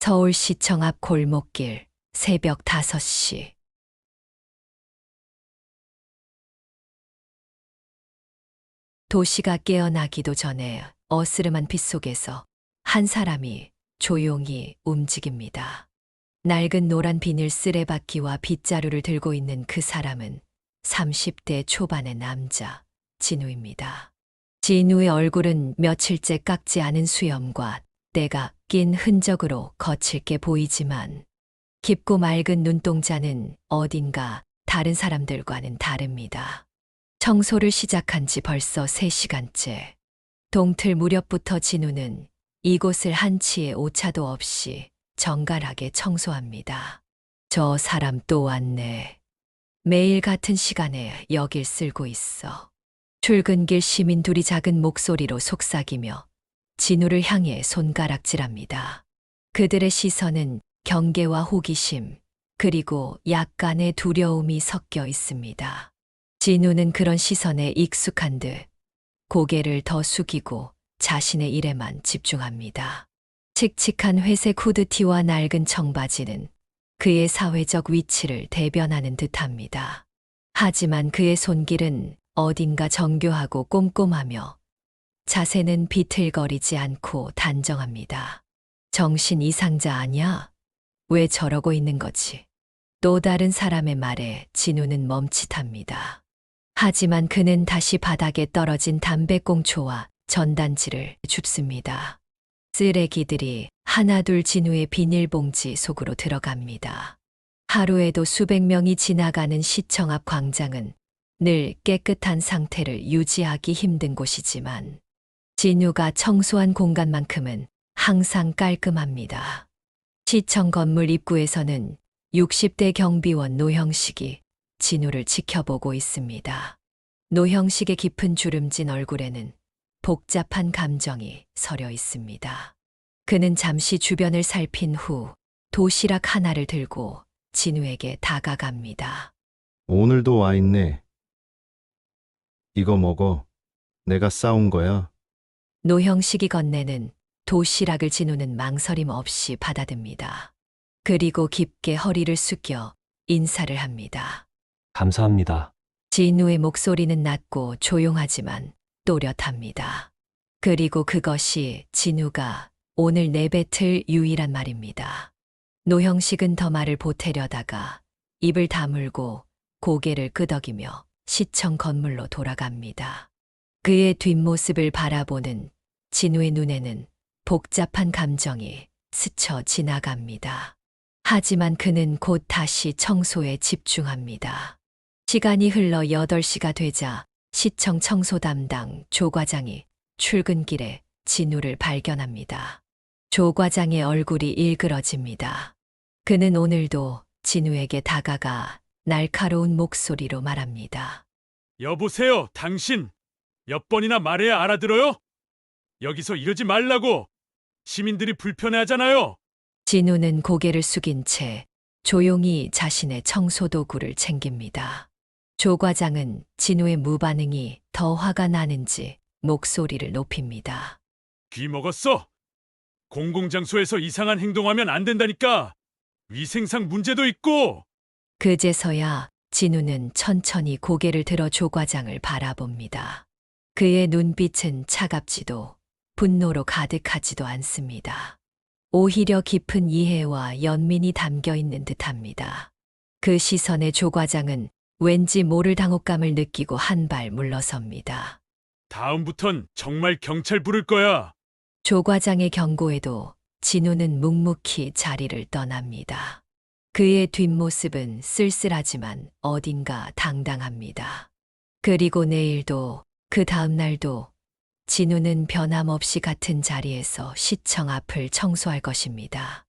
서울시청 앞 골목길, 새벽 5시. 도시가 깨어나기도 전에 어스름한 빛 속에서 한 사람이 조용히 움직입니다. 낡은 노란 비닐 쓰레받기와 빗자루를 들고 있는 그 사람은 30대 초반의 남자, 진우입니다. 진우의 얼굴은 며칠째 깎지 않은 수염과 때가 낀 흔적으로 거칠게 보이지만 깊고 맑은 눈동자는 어딘가 다른 사람들과는 다릅니다. 청소를 시작한 지 벌써 3시간째. 동틀 무렵부터 진우는 이곳을 한치의 오차도 없이 정갈하게 청소합니다. 저 사람 또 왔네. 매일 같은 시간에 여길 쓸고 있어. 출근길 시민 둘이 작은 목소리로 속삭이며 진우를 향해 손가락질합니다. 그들의 시선은 경계와 호기심, 그리고 약간의 두려움이 섞여 있습니다. 진우는 그런 시선에 익숙한 듯 고개를 더 숙이고 자신의 일에만 집중합니다. 칙칙한 회색 후드티와 낡은 청바지는 그의 사회적 위치를 대변하는 듯합니다. 하지만 그의 손길은 어딘가 정교하고 꼼꼼하며 자세는 비틀거리지 않고 단정합니다. 정신 이상자 아냐? 왜 저러고 있는 거지? 또 다른 사람의 말에 진우는 멈칫합니다. 하지만 그는 다시 바닥에 떨어진 담배꽁초와 전단지를 줍습니다. 쓰레기들이 하나둘 진우의 비닐봉지 속으로 들어갑니다. 하루에도 수백 명이 지나가는 시청 앞 광장은 늘 깨끗한 상태를 유지하기 힘든 곳이지만 진우가 청소한 공간만큼은 항상 깔끔합니다. 시청 건물 입구에서는 60대 경비원 노형식이 진우를 지켜보고 있습니다. 노형식의 깊은 주름진 얼굴에는 복잡한 감정이 서려 있습니다. 그는 잠시 주변을 살핀 후 도시락 하나를 들고 진우에게 다가갑니다. 오늘도 와 있네. 이거 먹어. 내가 싸운 거야. 노형식이 건네는 도시락을 진우는 망설임 없이 받아듭니다. 그리고 깊게 허리를 숙여 인사를 합니다. 감사합니다. 진우의 목소리는 낮고 조용하지만 또렷합니다. 그리고 그것이 진우가 오늘 내뱉을 유일한 말입니다. 노형식은 더 말을 보태려다가 입을 다물고 고개를 끄덕이며 시청 건물로 돌아갑니다. 그의 뒷모습을 바라보는 진우의 눈에는 복잡한 감정이 스쳐 지나갑니다. 하지만 그는 곧 다시 청소에 집중합니다. 시간이 흘러 8시가 되자 시청 청소 담당 조 과장이 출근길에 진우를 발견합니다. 조 과장의 얼굴이 일그러집니다. 그는 오늘도 진우에게 다가가 날카로운 목소리로 말합니다. 여보세요, 당신. 몇 번이나 말해야 알아들어요? 여기서 이러지 말라고. 시민들이 불편해하잖아요. 진우는 고개를 숙인 채 조용히 자신의 청소 도구를 챙깁니다. 조 과장은 진우의 무반응이 더 화가 나는지 목소리를 높입니다. 귀 먹었어? 공공장소에서 이상한 행동하면 안 된다니까. 위생상 문제도 있고. 그제서야 진우는 천천히 고개를 들어 조 과장을 바라봅니다. 그의 눈빛은 차갑지도 분노로 가득하지도 않습니다. 오히려 깊은 이해와 연민이 담겨 있는 듯합니다. 그 시선에 조 과장은 왠지 모를 당혹감을 느끼고 한 발 물러섭니다. 다음부턴 정말 경찰 부를 거야. 조 과장의 경고에도 진우는 묵묵히 자리를 떠납니다. 그의 뒷모습은 쓸쓸하지만 어딘가 당당합니다. 그리고 내일도 그 다음 날도 진우는 변함없이 같은 자리에서 시청 앞을 청소할 것입니다.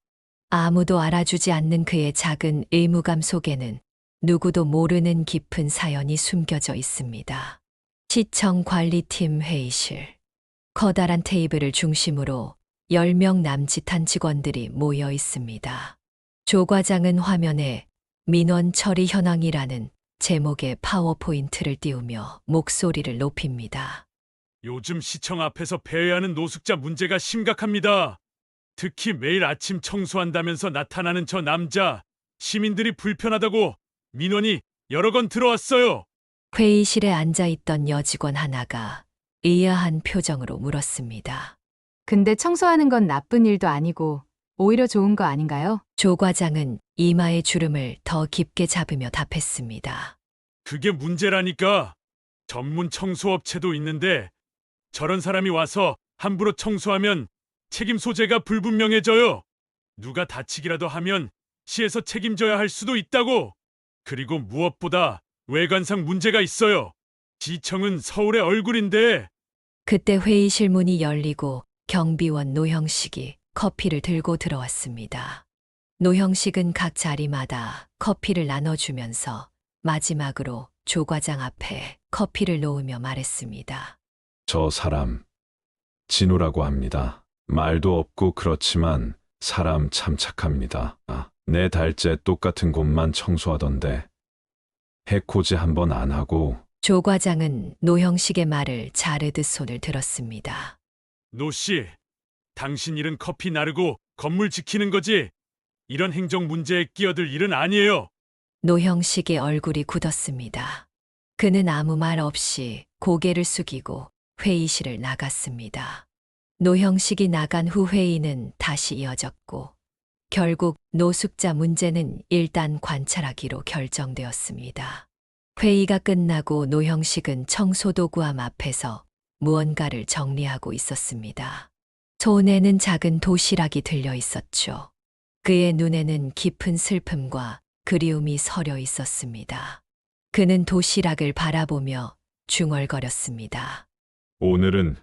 아무도 알아주지 않는 그의 작은 의무감 속에는 누구도 모르는 깊은 사연이 숨겨져 있습니다. 시청 관리팀 회의실. 커다란 테이블을 중심으로 10명 남짓한 직원들이 모여 있습니다. 조 과장은 화면에 민원 처리 현황이라는 제목의 파워포인트를 띄우며 목소리를 높입니다. 요즘 시청 앞에서 폐회하는 노숙자 문제가 심각합니다. 특히 매일 아침 청소한다면서 나타나는 저 남자, 시민들이 불편하다고 민원이 여러 건 들어왔어요. 회의실에 앉아 있던 여직원 하나가 의아한 표정으로 물었습니다. 근데 청소하는 건 나쁜 일도 아니고 오히려 좋은 거 아닌가요? 조 과장은 이마의 주름을 더 깊게 잡으며 답했습니다. 그게 문제라니까. 전문 청소업체도 있는데 저런 사람이 와서 함부로 청소하면 책임 소재가 불분명해져요. 누가 다치기라도 하면 시에서 책임져야 할 수도 있다고. 그리고 무엇보다 외관상 문제가 있어요. 지청은 서울의 얼굴인데. 그때 회의실 문이 열리고 경비원 노형식이 커피를 들고 들어왔습니다. 노형식은 각 자리마다 커피를 나눠주면서 마지막으로 조 과장 앞에 커피를 놓으며 말했습니다. 저 사람, 진우라고 합니다. 말도 없고 그렇지만 사람 참 착합니다. 내 달째 똑같은 곳만 청소하던데 해코지 한 번 안 하고. 조 과장은 노형식의 말을 자르듯 손을 들었습니다. 노 씨, 당신 일은 커피 나르고 건물 지키는 거지. 이런 행정 문제에 끼어들 일은 아니에요. 노형식의 얼굴이 굳었습니다. 그는 아무 말 없이 고개를 숙이고 회의실을 나갔습니다. 노형식이 나간 후 회의는 다시 이어졌고 결국 노숙자 문제는 일단 관찰하기로 결정되었습니다. 회의가 끝나고 노형식은 청소도구함 앞에서 무언가를 정리하고 있었습니다. 손에는 작은 도시락이 들려 있었죠. 그의 눈에는 깊은 슬픔과 그리움이 서려 있었습니다. 그는 도시락을 바라보며 중얼거렸습니다. 오늘은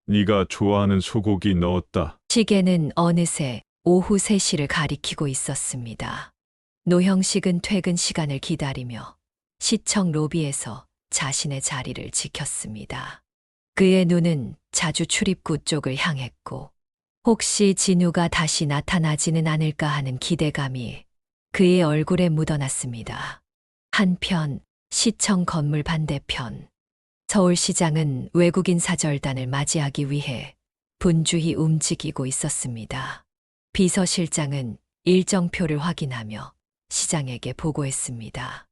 네가 좋아하는 소고기 넣었다. 시계는 어느새 오후 3시를 가리키고 있었습니다. 노형식은 퇴근 시간을 기다리며 시청 로비에서 자신의 자리를 지켰습니다. 그의 눈은 자주 출입구 쪽을 향했고 혹시 진우가 다시 나타나지는 않을까 하는 기대감이 그의 얼굴에 묻어났습니다. 한편 시청 건물 반대편 서울시장은 외국인 사절단을 맞이하기 위해 분주히 움직이고 있었습니다. 비서실장은 일정표를 확인하며 시장에게 보고했습니다.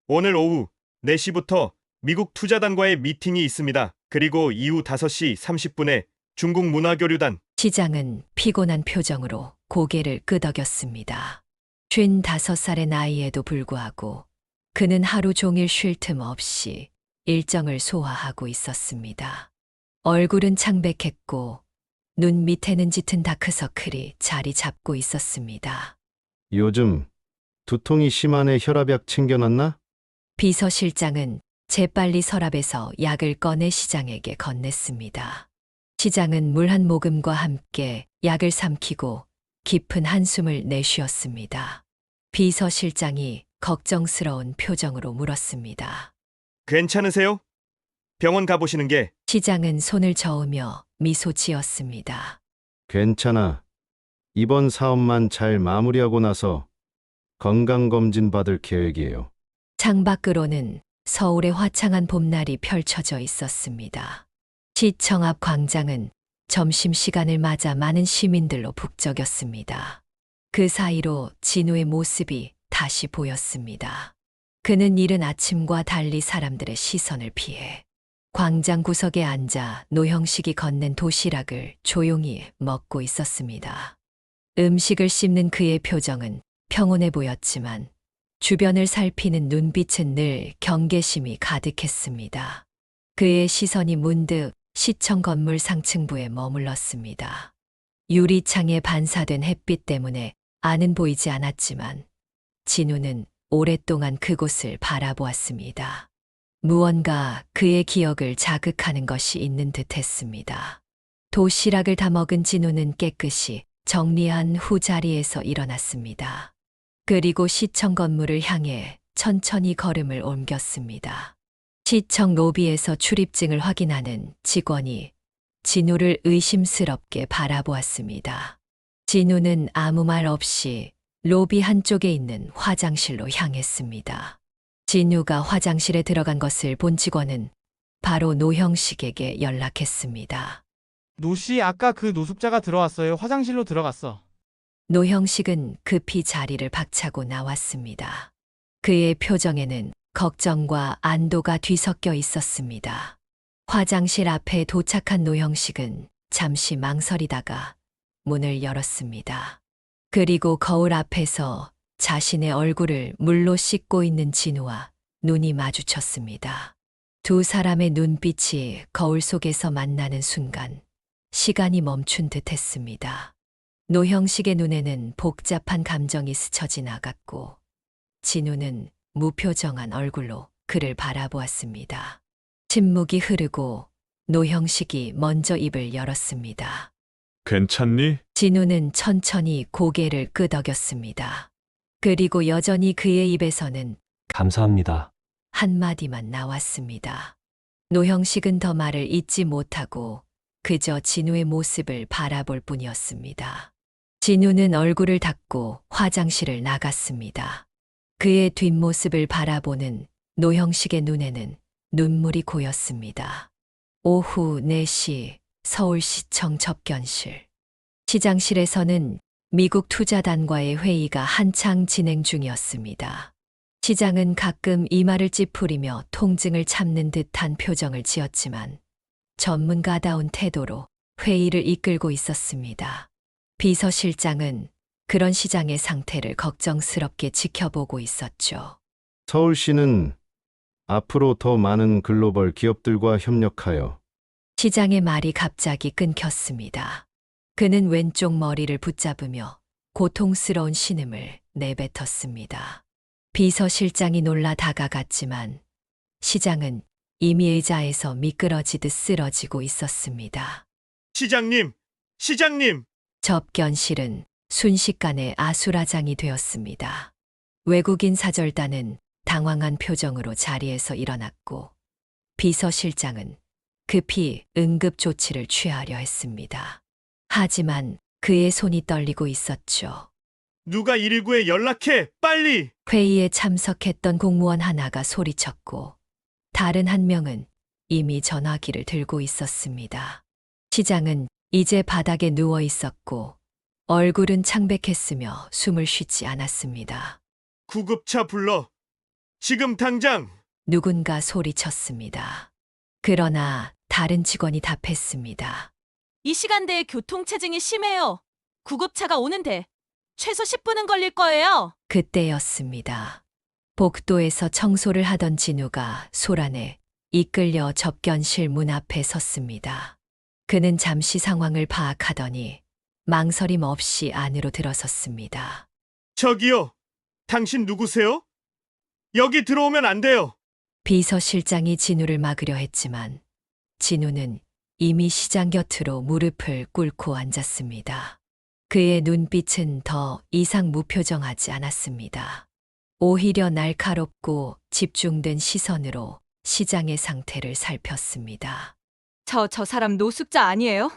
오늘 오후 4시부터 미국 투자단과의 미팅이 있습니다. 그리고 이후 5시 30분에 중국 문화교류단. 시장은 피곤한 표정으로 고개를 끄덕였습니다. 55살의 나이에도 불구하고 그는 하루 종일 쉴 틈 없이 일정을 소화하고 있었습니다. 얼굴은 창백했고 눈 밑에는 짙은 다크서클이 자리 잡고 있었습니다. 요즘 두통이 심하네. 혈압약 챙겨놨나? 비서실장은 재빨리 서랍에서 약을 꺼내 시장에게 건넸습니다. 시장은 물 한 모금과 함께 약을 삼키고 깊은 한숨을 내쉬었습니다. 비서실장이 걱정스러운 표정으로 물었습니다. 괜찮으세요? 병원 가보시는 게. 시장은 손을 저으며 미소 지었습니다. 괜찮아. 이번 사업만 잘 마무리하고 나서 건강검진 받을 계획이에요. 창밖으로는 서울의 화창한 봄날이 펼쳐져 있었습니다. 시청 앞 광장은 점심시간을 맞아 많은 시민들로 북적였습니다. 그 사이로 진우의 모습이 다시 보였습니다. 그는 이른 아침과 달리 사람들의 시선을 피해 광장 구석에 앉아 노형식이 건넨 도시락을 조용히 먹고 있었습니다. 음식을 씹는 그의 표정은 평온해 보였지만 주변을 살피는 눈빛은 늘 경계심이 가득했습니다. 그의 시선이 문득 시청 건물 상층부에 머물렀습니다. 유리창에 반사된 햇빛 때문에 안은 보이지 않았지만 진우는 오랫동안 그곳을 바라보았습니다. 무언가 그의 기억을 자극하는 것이 있는 듯 했습니다. 도시락을 다 먹은 진우는 깨끗이 정리한 후 자리에서 일어났습니다. 그리고 시청 건물을 향해 천천히 걸음을 옮겼습니다. 시청 로비에서 출입증을 확인하는 직원이 진우를 의심스럽게 바라보았습니다. 진우는 아무 말 없이 로비 한쪽에 있는 화장실로 향했습니다. 진우가 화장실에 들어간 것을 본 직원은 바로 노형식에게 연락했습니다. 노씨, 아까 그 노숙자가 들어왔어요. 화장실로 들어갔어. 노형식은 급히 자리를 박차고 나왔습니다. 그의 표정에는 걱정과 안도가 뒤섞여 있었습니다. 화장실 앞에 도착한 노형식은 잠시 망설이다가 문을 열었습니다. 그리고 거울 앞에서 자신의 얼굴을 물로 씻고 있는 진우와 눈이 마주쳤습니다. 두 사람의 눈빛이 거울 속에서 만나는 순간 시간이 멈춘 듯 했습니다. 노형식의 눈에는 복잡한 감정이 스쳐 지나갔고 진우는 무표정한 얼굴로 그를 바라보았습니다. 침묵이 흐르고 노형식이 먼저 입을 열었습니다. 괜찮니? 진우는 천천히 고개를 끄덕였습니다. 그리고 여전히 그의 입에서는 감사합니다. 한마디만 나왔습니다. 노형식은 더 말을 잇지 못하고 그저 진우의 모습을 바라볼 뿐이었습니다. 진우는 얼굴을 닦고 화장실을 나갔습니다. 그의 뒷모습을 바라보는 노형식의 눈에는 눈물이 고였습니다. 오후 4시 서울시청 접견실. 시장실에서는 미국 투자단과의 회의가 한창 진행 중이었습니다. 시장은 가끔 이마를 찌푸리며 통증을 참는 듯한 표정을 지었지만 전문가다운 태도로 회의를 이끌고 있었습니다. 비서실장은 그런 시장의 상태를 걱정스럽게 지켜보고 있었죠. 서울시는 앞으로 더 많은 글로벌 기업들과 협력하여 시장의 말이 갑자기 끊겼습니다. 그는 왼쪽 머리를 붙잡으며 고통스러운 신음을 내뱉었습니다. 비서실장이 놀라 다가갔지만 시장은 이미 의자에서 미끄러지듯 쓰러지고 있었습니다. 시장님, 시장님! 접견실은 순식간에 아수라장이 되었습니다. 외국인 사절단은 당황한 표정으로 자리에서 일어났고 비서실장은 급히 응급조치를 취하려 했습니다. 하지만 그의 손이 떨리고 있었죠. 누가 119에 연락해! 빨리! 회의에 참석했던 공무원 하나가 소리쳤고 다른 한 명은 이미 전화기를 들고 있었습니다. 시장은 이제 바닥에 누워 있었고 얼굴은 창백했으며 숨을 쉬지 않았습니다. 구급차 불러! 지금 당장! 누군가 소리쳤습니다. 그러나 다른 직원이 답했습니다. 이 시간대에 교통체증이 심해요. 구급차가 오는데 최소 10분은 걸릴 거예요. 그때였습니다. 복도에서 청소를 하던 진우가 소란에 이끌려 접견실 문 앞에 섰습니다. 그는 잠시 상황을 파악하더니 망설임 없이 안으로 들어섰습니다. 저기요! 당신 누구세요? 여기 들어오면 안 돼요! 비서실장이 진우를 막으려 했지만 진우는 이미 시장 곁으로 무릎을 꿇고 앉았습니다. 그의 눈빛은 더 이상 무표정하지 않았습니다. 오히려 날카롭고 집중된 시선으로 시장의 상태를 살폈습니다. 저 사람 노숙자 아니에요?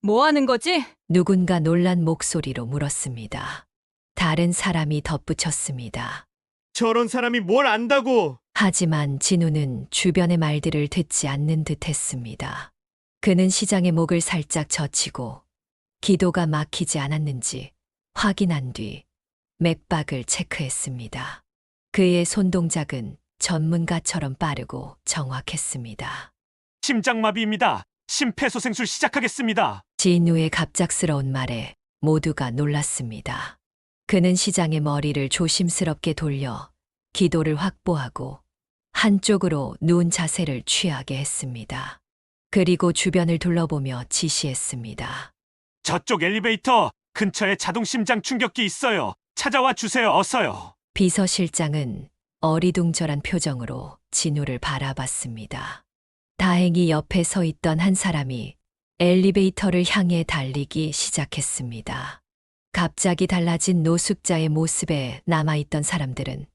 뭐 하는 거지? 누군가 놀란 목소리로 물었습니다. 다른 사람이 덧붙였습니다. 저런 사람이 뭘 안다고! 하지만 진우는 주변의 말들을 듣지 않는 듯 했습니다. 그는 시장의 목을 살짝 젖히고 기도가 막히지 않았는지 확인한 뒤 맥박을 체크했습니다. 그의 손동작은 전문가처럼 빠르고 정확했습니다. 심장마비입니다. 심폐소생술 시작하겠습니다. 진우의 갑작스러운 말에 모두가 놀랐습니다. 그는 시장의 머리를 조심스럽게 돌려 기도를 확보하고 한쪽으로 누운 자세를 취하게 했습니다. 그리고 주변을 둘러보며 지시했습니다. 저쪽 엘리베이터 근처에 자동 심장 충격기 있어요. 찾아와 주세요. 어서요. 비서실장은 어리둥절한 표정으로 진우를 바라봤습니다. 다행히 옆에 서 있던 한 사람이 엘리베이터를 향해 달리기 시작했습니다. 갑자기 달라진 노숙자의 모습에 남아있던 사람들은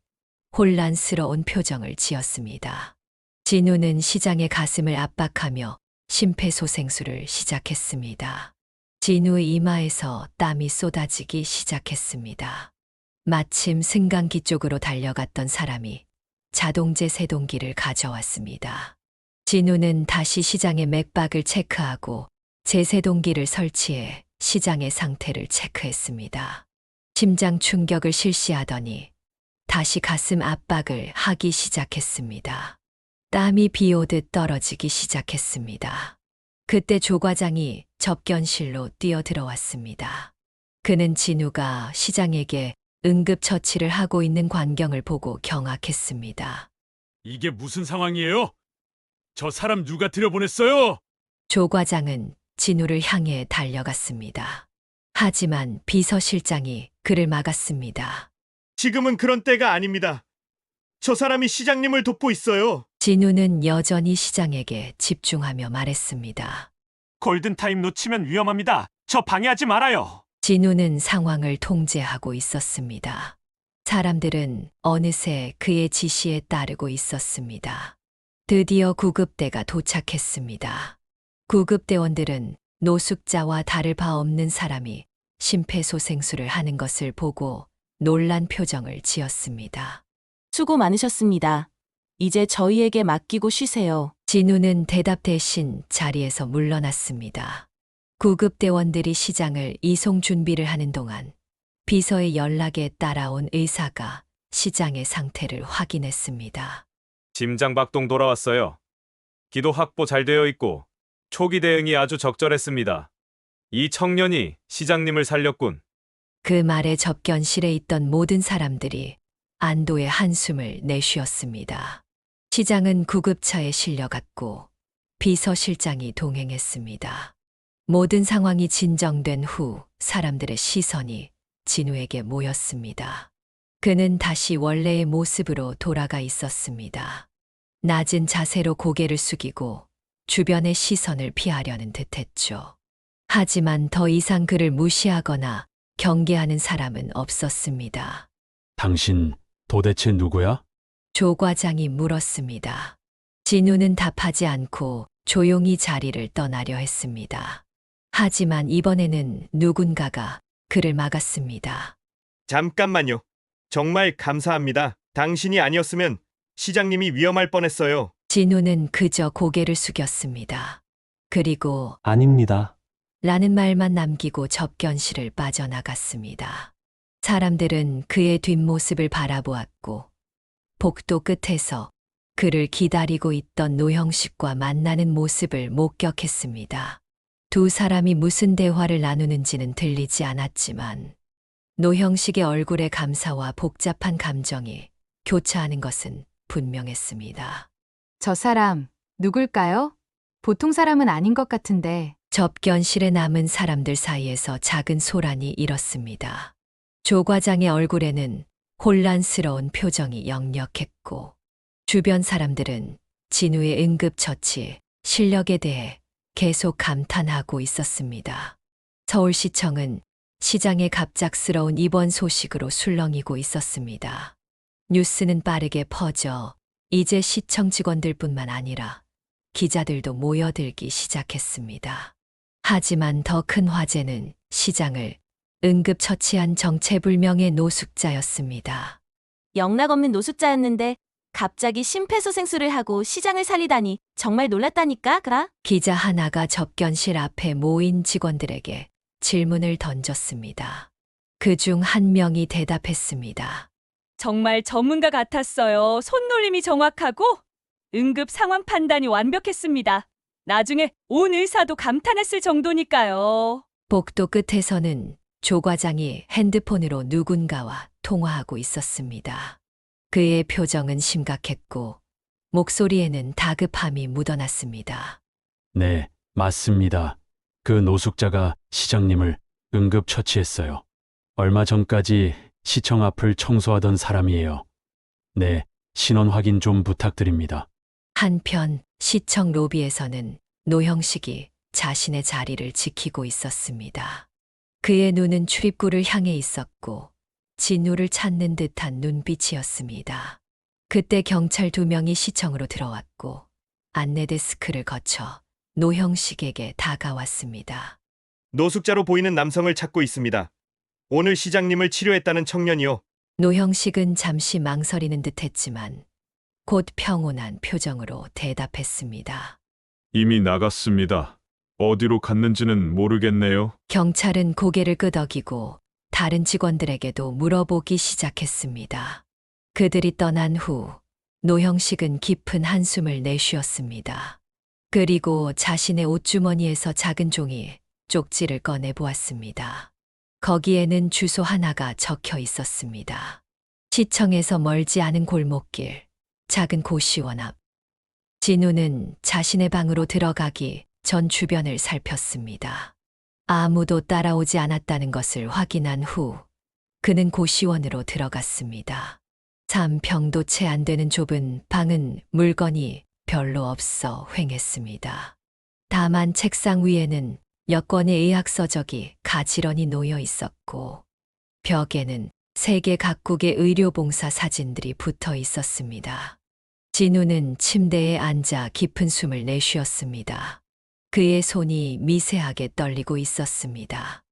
혼란스러운 표정을 지었습니다. 진우는 시장의 가슴을 압박하며 심폐소생술을 시작했습니다. 진우의 이마에서 땀이 쏟아지기 시작했습니다. 마침 승강기 쪽으로 달려갔던 사람이 자동제 세동기를 가져왔습니다. 진우는 다시 시장의 맥박을 체크하고 제세동기를 설치해 시장의 상태를 체크했습니다. 심장 충격을 실시하더니 다시 가슴 압박을 하기 시작했습니다. 땀이 비 오듯 떨어지기 시작했습니다. 그때 조 과장이 접견실로 뛰어들어왔습니다. 그는 진우가 시장에게 응급처치를 하고 있는 광경을 보고 경악했습니다. 이게 무슨 상황이에요? 저 사람 누가 들여보냈어요? 조 과장은 진우를 향해 달려갔습니다. 하지만 비서실장이 그를 막았습니다. 지금은 그런 때가 아닙니다. 저 사람이 시장님을 돕고 있어요. 진우는 여전히 시장에게 집중하며 말했습니다. 골든타임 놓치면 위험합니다. 저 방해하지 말아요. 진우는 상황을 통제하고 있었습니다. 사람들은 어느새 그의 지시에 따르고 있었습니다. 드디어 구급대가 도착했습니다. 구급대원들은 노숙자와 다를 바 없는 사람이 심폐소생술을 하는 것을 보고 놀란 표정을 지었습니다. 수고 많으셨습니다. 이제 저희에게 맡기고 쉬세요. 진우는 대답 대신 자리에서 물러났습니다. 구급대원들이 시장을 이송 준비를 하는 동안 비서의 연락에 따라온 의사가 시장의 상태를 확인했습니다. 심장박동 돌아왔어요. 기도 확보 잘 되어 있고 초기 대응이 아주 적절했습니다. 이 청년이 시장님을 살렸군. 그 말에 접견실에 있던 모든 사람들이 안도의 한숨을 내쉬었습니다. 시장은 구급차에 실려갔고 비서실장이 동행했습니다. 모든 상황이 진정된 후 사람들의 시선이 진우에게 모였습니다. 그는 다시 원래의 모습으로 돌아가 있었습니다. 낮은 자세로 고개를 숙이고 주변의 시선을 피하려는 듯했죠. 하지만 더 이상 그를 무시하거나 경계하는 사람은 없었습니다. 당신 도대체 누구야? 조 과장이 물었습니다. 진우는 답하지 않고 조용히 자리를 떠나려 했습니다. 하지만 이번에는 누군가가 그를 막았습니다. 잠깐만요. 정말 감사합니다. 당신이 아니었으면 시장님이 위험할 뻔했어요. 진우는 그저 고개를 숙였습니다. 그리고 아닙니다. 라는 말만 남기고 접견실을 빠져나갔습니다. 사람들은 그의 뒷모습을 바라보았고 복도 끝에서 그를 기다리고 있던 노형식과 만나는 모습을 목격했습니다. 두 사람이 무슨 대화를 나누는지는 들리지 않았지만 노형식의 얼굴에 감사와 복잡한 감정이 교차하는 것은 분명했습니다. 저 사람 누굴까요? 보통 사람은 아닌 것 같은데. 접견실에 남은 사람들 사이에서 작은 소란이 일었습니다. 조 과장의 얼굴에는 혼란스러운 표정이 역력했고 주변 사람들은 진우의 응급처치 실력에 대해 계속 감탄하고 있었습니다. 서울시청은 시장의 갑작스러운 입원 소식으로 술렁이고 있었습니다. 뉴스는 빠르게 퍼져 이제 시청 직원들뿐만 아니라 기자들도 모여들기 시작했습니다. 하지만 더 큰 화제는 시장을 응급처치한 정체불명의 노숙자였습니다. 영락 없는 노숙자였는데 갑자기 심폐소생술을 하고 시장을 살리다니 정말 놀랐다니까, 그라? 기자 하나가 접견실 앞에 모인 직원들에게 질문을 던졌습니다. 그중 한 명이 대답했습니다. 정말 전문가 같았어요. 손놀림이 정확하고 응급 상황 판단이 완벽했습니다. 나중에 온 의사도 감탄했을 정도니까요. 복도 끝에서는 조 과장이 핸드폰으로 누군가와 통화하고 있었습니다. 그의 표정은 심각했고 목소리에는 다급함이 묻어났습니다. 네, 맞습니다. 그 노숙자가 시장님을 응급처치했어요. 얼마 전까지 시청 앞을 청소하던 사람이에요. 네, 신원 확인 좀 부탁드립니다. 한편 시청 로비에서는 노형식이 자신의 자리를 지키고 있었습니다. 그의 눈은 출입구를 향해 있었고 진우를 찾는 듯한 눈빛이었습니다. 그때 경찰 2명이 시청으로 들어왔고 안내 데스크를 거쳐 노형식에게 다가왔습니다. 노숙자로 보이는 남성을 찾고 있습니다. 오늘 시장님을 치료했다는 청년이요. 노형식은 잠시 망설이는 듯했지만 곧 평온한 표정으로 대답했습니다. 이미 나갔습니다. 어디로 갔는지는 모르겠네요. 경찰은 고개를 끄덕이고 다른 직원들에게도 물어보기 시작했습니다. 그들이 떠난 후 노형식은 깊은 한숨을 내쉬었습니다. 그리고 자신의 옷주머니에서 작은 종이 쪽지를 꺼내 보았습니다. 거기에는 주소 하나가 적혀 있었습니다. 시청에서 멀지 않은 골목길, 작은 고시원 앞. 진우는 자신의 방으로 들어가기 전 주변을 살폈습니다. 아무도 따라오지 않았다는 것을 확인한 후 그는 고시원으로 들어갔습니다. 3평도 채 안 되는 좁은 방은 물건이 별로 없어 휑했습니다. 다만 책상 위에는 여권의 의학서적이 가지런히 놓여 있었고 벽에는 세계 각국의 의료봉사 사진들이 붙어 있었습니다. 진우는 침대에 앉아 깊은 숨을 내쉬었습니다. 그의 손이 미세하게 떨리고 있었습니다.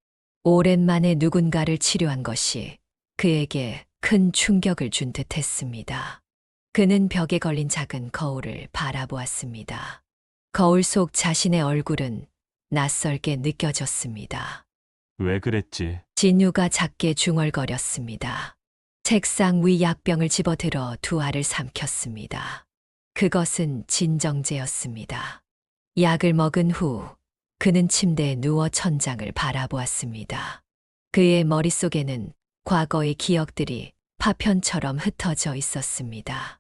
오랜만에 누군가를 치료한 것이 그에게 큰 충격을 준 듯했습니다. 그는 벽에 걸린 작은 거울을 바라보았습니다. 거울 속 자신의 얼굴은 낯설게 느껴졌습니다. 왜 그랬지? 진유가 작게 중얼거렸습니다. 책상 위 약병을 집어들어 두 알을 삼켰습니다. 그것은 진정제였습니다. 약을 먹은 후 그는 침대에 누워 천장을 바라보았습니다. 그의 머릿속에는 과거의 기억들이 파편처럼 흩어져 있었습니다.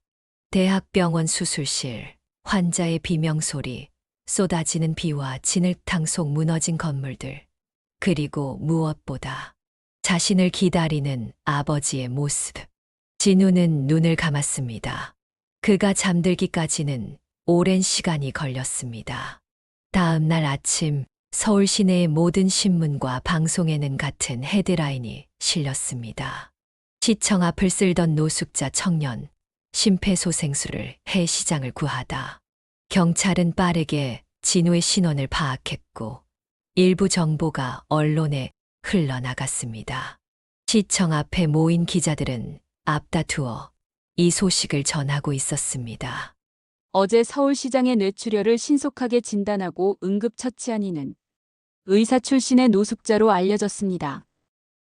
대학병원 수술실, 환자의 비명소리, 쏟아지는 비와 진흙탕 속 무너진 건물들, 그리고 무엇보다 자신을 기다리는 아버지의 모습. 진우는 눈을 감았습니다. 그가 잠들기까지는 오랜 시간이 걸렸습니다. 다음 날 아침 서울 시내의 모든 신문과 방송에는 같은 헤드라인이 실렸습니다. 시청 앞을 쓸던 노숙자 청년, 심폐소생술을 해 시장을 구하다. 경찰은 빠르게 진우의 신원을 파악했고 일부 정보가 언론에 흘러나갔습니다. 시청 앞에 모인 기자들은 앞다투어 이 소식을 전하고 있었습니다. 어제 서울시장의 뇌출혈을 신속하게 진단하고 응급처치한 이는 의사 출신의 노숙자로 알려졌습니다.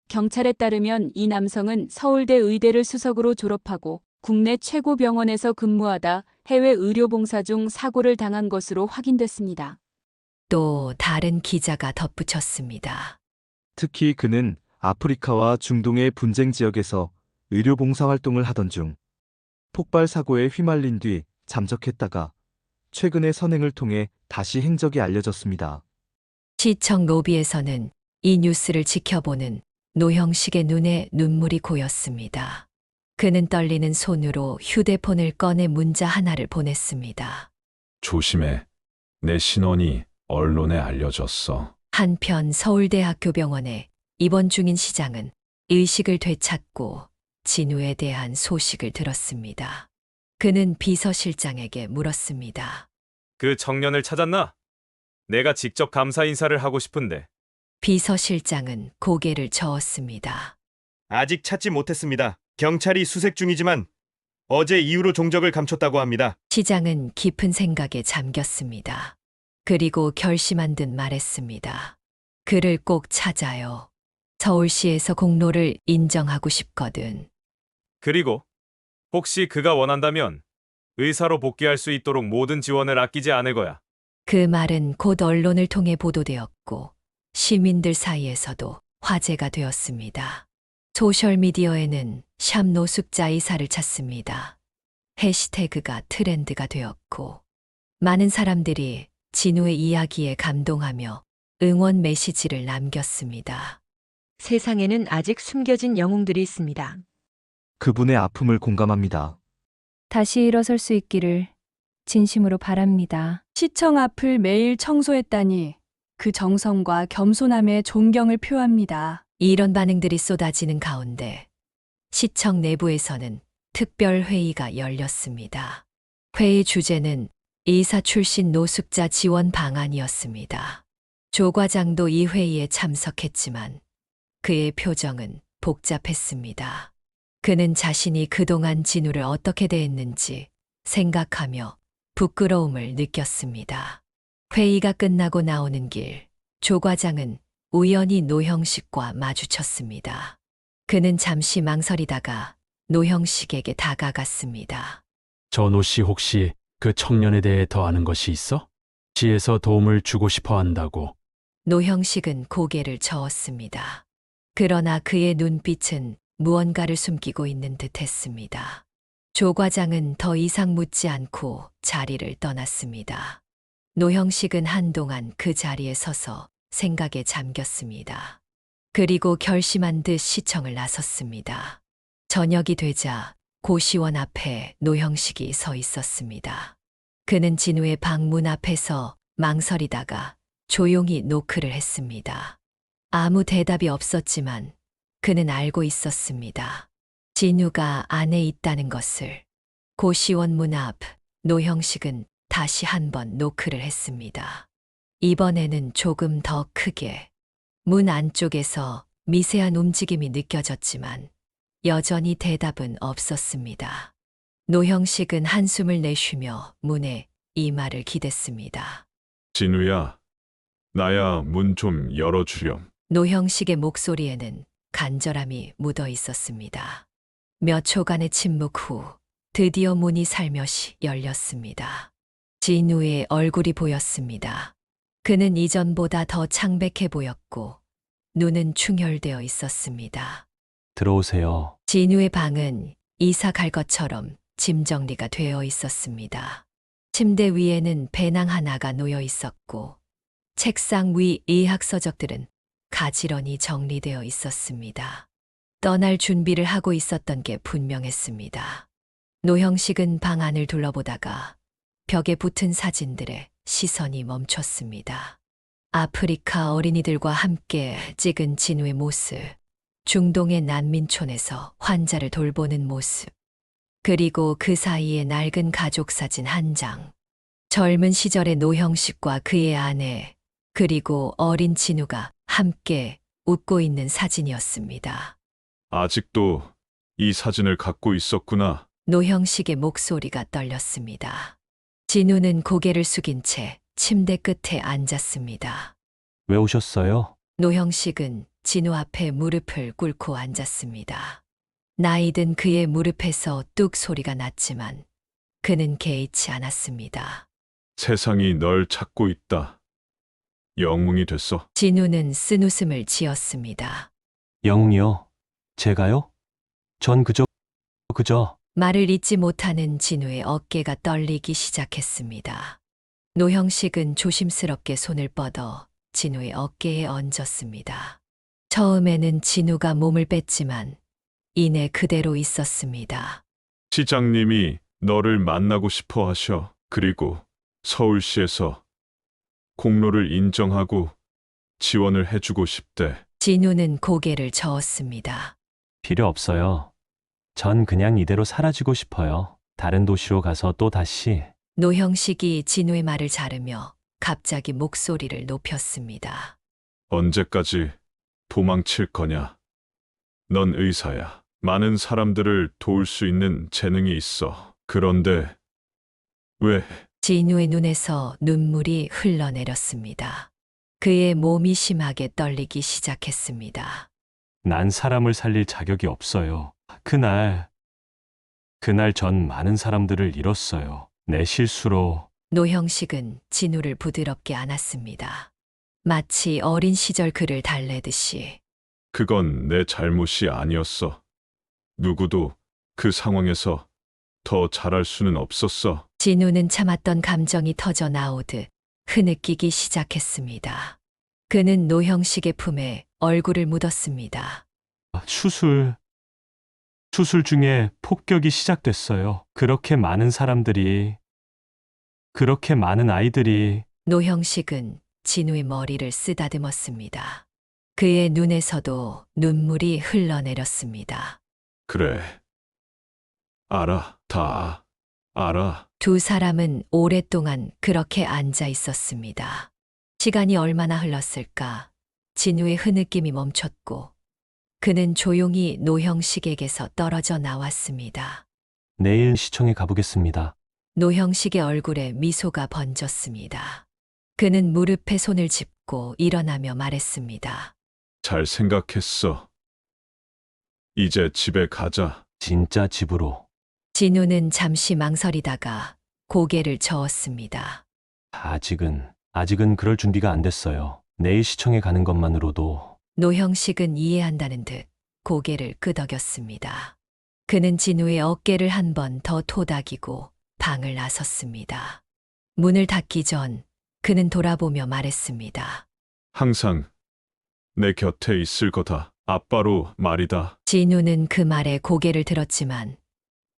경찰에 따르면 이 남성은 서울대 의대를 수석으로 졸업하고 국내 최고 병원에서 근무하다 해외 의료봉사 중 사고를 당한 것으로 확인됐습니다. 또 다른 기자가 덧붙였습니다. 특히 그는 아프리카와 중동의 분쟁 지역에서 의료봉사 활동을 하던 중 폭발 사고에 휘말린 뒤 잠적했다가 최근에 선행을 통해 다시 행적이 알려졌습니다. 시청 로비에서는 이 뉴스를 지켜보는 노형식의 눈에 눈물이 고였습니다. 그는 떨리는 손으로 휴대폰을 꺼내 문자 하나를 보냈습니다. 조심해. 내 신원이 언론에 알려졌어. 한편 서울대학교 병원에 입원 중인 시장은 의식을 되찾고 진우에 대한 소식을 들었습니다. 그는 비서실장에게 물었습니다. 그 청년을 찾았나? 내가 직접 감사 인사를 하고 싶은데. 비서실장은 고개를 저었습니다. 아직 찾지 못했습니다. 경찰이 수색 중이지만 어제 이후로 종적을 감췄다고 합니다. 시장은 깊은 생각에 잠겼습니다. 그리고 결심한 듯 말했습니다. 그를 꼭 찾아요. 서울시에서 공로를 인정하고 싶거든. 그리고 혹시 그가 원한다면 의사로 복귀할 수 있도록 모든 지원을 아끼지 않을 거야. 그 말은 곧 언론을 통해 보도되었고 시민들 사이에서도 화제가 되었습니다. 소셜미디어에는 샵 노숙자 의사를 찾습니다. 해시태그가 트렌드가 되었고 많은 사람들이 진우의 이야기에 감동하며 응원 메시지를 남겼습니다. 세상에는 아직 숨겨진 영웅들이 있습니다. 그분의 아픔을 공감합니다. 다시 일어설 수 있기를 진심으로 바랍니다. 시청 앞을 매일 청소했다니 그 정성과 겸손함에 존경을 표합니다. 이런 반응들이 쏟아지는 가운데 시청 내부에서는 특별 회의가 열렸습니다. 회의 주제는 의사 출신 노숙자 지원 방안이었습니다. 조 과장도 이 회의에 참석했지만 그의 표정은 복잡했습니다. 그는 자신이 그동안 진우를 어떻게 대했는지 생각하며 부끄러움을 느꼈습니다. 회의가 끝나고 나오는 길, 조 과장은 우연히 노형식과 마주쳤습니다. 그는 잠시 망설이다가 노형식에게 다가갔습니다. 전호 씨 혹시 그 청년에 대해 더 아는 것이 있어? 시에서 도움을 주고 싶어 한다고. 노형식은 고개를 저었습니다. 그러나 그의 눈빛은 무언가를 숨기고 있는 듯 했습니다. 조 과장은 더 이상 묻지 않고 자리를 떠났습니다. 노형식은 한동안 그 자리에 서서 생각에 잠겼습니다. 그리고 결심한 듯 시청을 나섰습니다. 저녁이 되자 고시원 앞에 노형식이 서 있었습니다. 그는 진우의 방문 앞에서 망설이다가 조용히 노크를 했습니다. 아무 대답이 없었지만 그는 알고 있었습니다. 진우가 안에 있다는 것을. 고시원 문 앞 노형식은 다시 한번 노크를 했습니다. 이번에는 조금 더 크게. 문 안쪽에서 미세한 움직임이 느껴졌지만 여전히 대답은 없었습니다. 노형식은 한숨을 내쉬며 문에 이마를 기댔습니다. 진우야, 나야 문 좀 열어주렴. 노형식의 목소리에는 간절함이 묻어 있었습니다. 몇 초간의 침묵 후 드디어 문이 살며시 열렸습니다. 진우의 얼굴이 보였습니다. 그는 이전보다 더 창백해 보였고 눈은 충혈되어 있었습니다. 들어오세요. 진우의 방은 이사 갈 것처럼 짐 정리가 되어 있었습니다. 침대 위에는 배낭 하나가 놓여 있었고 책상 위 의학서적들은 가지런히 정리되어 있었습니다. 떠날 준비를 하고 있었던 게 분명했습니다. 노형식은 방 안을 둘러보다가 벽에 붙은 사진들에 시선이 멈췄습니다. 아프리카 어린이들과 함께 찍은 진우의 모습, 중동의 난민촌에서 환자를 돌보는 모습, 그리고 그 사이에 낡은 가족 사진 한 장, 젊은 시절의 노형식과 그의 아내, 그리고 어린 진우가 함께 웃고 있는 사진이었습니다. 아직도 이 사진을 갖고 있었구나. 노형식의 목소리가 떨렸습니다. 진우는 고개를 숙인 채 침대 끝에 앉았습니다. 왜 오셨어요? 노형식은 진우 앞에 무릎을 꿇고 앉았습니다. 나이든 그의 무릎에서 뚝 소리가 났지만 그는 개의치 않았습니다. 세상이 널 찾고 있다. 영웅이 됐어. 진우는 쓴웃음을 지었습니다. 영웅이요? 제가요? 전 그저 말을 잇지 못하는 진우의 어깨가 떨리기 시작했습니다. 노형식은 조심스럽게 손을 뻗어 진우의 어깨에 얹었습니다. 처음에는 진우가 몸을 뺐지만 이내 그대로 있었습니다. 시장님이 너를 만나고 싶어 하셔. 그리고 서울시에서 공로를 인정하고 지원을 해주고 싶대. 진우는 고개를 저었습니다. 필요 없어요. 전 그냥 이대로 사라지고 싶어요. 다른 도시로 가서 또 다시. 노형식이 진우의 말을 자르며 갑자기 목소리를 높였습니다. 언제까지 도망칠 거냐? 넌 의사야. 많은 사람들을 도울 수 있는 재능이 있어. 그런데 왜? 진우의 눈에서 눈물이 흘러내렸습니다. 그의 몸이 심하게 떨리기 시작했습니다. 난 사람을 살릴 자격이 없어요. 그날 전 많은 사람들을 잃었어요. 내 실수로. 노형식은 진우를 부드럽게 안았습니다. 마치 어린 시절 그를 달래듯이. 그건 내 잘못이 아니었어. 누구도 그 상황에서 더 잘할 수는 없었어. 진우는 참았던 감정이 터져 나오듯 흐느끼기 시작했습니다. 그는 노형식의 품에 얼굴을 묻었습니다. 수술 중에 폭격이 시작됐어요. 그렇게 많은 사람들이, 그렇게 많은 아이들이. 노형식은 진우의 머리를 쓰다듬었습니다. 그의 눈에서도 눈물이 흘러내렸습니다. 그래. 알아. 다 알아. 두 사람은 오랫동안 그렇게 앉아 있었습니다. 시간이 얼마나 흘렀을까? 진우의 흐느낌이 멈췄고 그는 조용히 노형식에게서 떨어져 나왔습니다. 내일 시청에 가보겠습니다. 노형식의 얼굴에 미소가 번졌습니다. 그는 무릎에 손을 짚고 일어나며 말했습니다. 잘 생각했어. 이제 집에 가자. 진짜 집으로. 진우는 잠시 망설이다가 고개를 저었습니다. 아직은 그럴 준비가 안 됐어요. 내일 시청에 가는 것만으로도. 노형식은 이해한다는 듯 고개를 끄덕였습니다. 그는 진우의 어깨를 한 번 더 토닥이고 방을 나섰습니다. 문을 닫기 전 그는 돌아보며 말했습니다. 항상 내 곁에 있을 거다. 아빠로 말이다. 진우는 그 말에 고개를 들었지만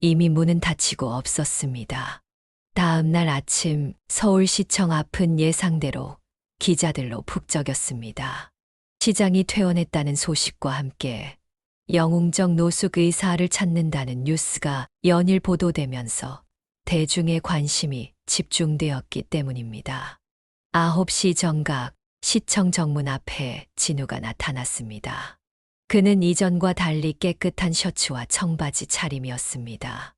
이미 문은 닫히고 없었습니다. 다음 날 아침 서울시청 앞은 예상대로 기자들로 북적였습니다. 시장이 퇴원했다는 소식과 함께 영웅정 노숙 의사를 찾는다는 뉴스가 연일 보도되면서 대중의 관심이 집중되었기 때문입니다. 9시 정각 시청 정문 앞에 진우가 나타났습니다. 그는 이전과 달리 깨끗한 셔츠와 청바지 차림이었습니다.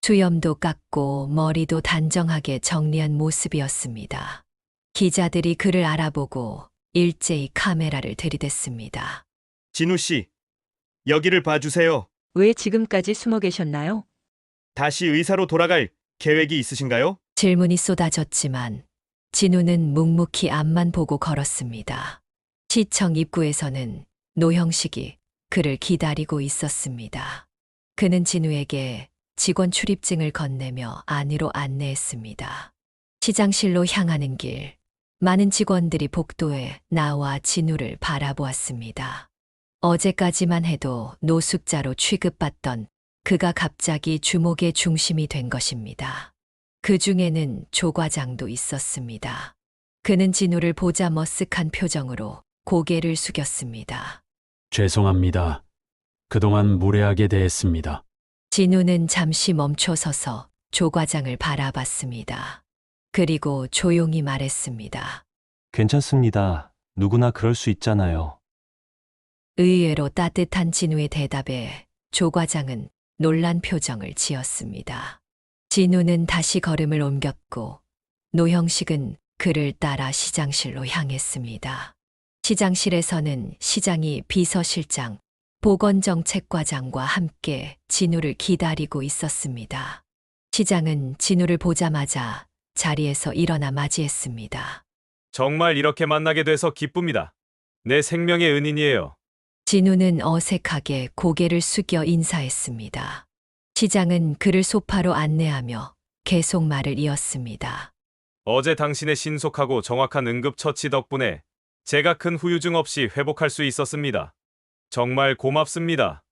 수염도 깎고 머리도 단정하게 정리한 모습이었습니다. 기자들이 그를 알아보고 일제히 카메라를 들이댔습니다. 진우 씨, 여기를 봐주세요. 왜 지금까지 숨어 계셨나요? 다시 의사로 돌아갈 계획이 있으신가요? 질문이 쏟아졌지만 진우는 묵묵히 앞만 보고 걸었습니다. 시청 입구에서는 노형식이 그를 기다리고 있었습니다. 그는 진우에게 직원 출입증을 건네며 안으로 안내했습니다. 시장실로 향하는 길, 많은 직원들이 복도에 나와 진우를 바라보았습니다. 어제까지만 해도 노숙자로 취급받던 그가 갑자기 주목의 중심이 된 것입니다. 그 중에는 조 과장도 있었습니다. 그는 진우를 보자 머쓱한 표정으로 고개를 숙였습니다. 죄송합니다. 그동안 무례하게 대했습니다. 진우는 잠시 멈춰서서 조 과장을 바라봤습니다. 그리고 조용히 말했습니다. 괜찮습니다. 누구나 그럴 수 있잖아요. 의외로 따뜻한 진우의 대답에 조 과장은 놀란 표정을 지었습니다. 진우는 다시 걸음을 옮겼고 노형식은 그를 따라 시장실로 향했습니다. 시장실에서는 시장이 비서실장, 보건정책과장과 함께 진우를 기다리고 있었습니다. 시장은 진우를 보자마자 자리에서 일어나 맞이했습니다. 정말 이렇게 만나게 돼서 기쁩니다. 내 생명의 은인이에요. 진우는 어색하게 고개를 숙여 인사했습니다. 시장은 그를 소파로 안내하며 계속 말을 이었습니다. 어제 당신의 신속하고 정확한 응급처치 덕분에 제가 큰 후유증 없이 회복할 수 있었습니다. 정말 고맙습니다.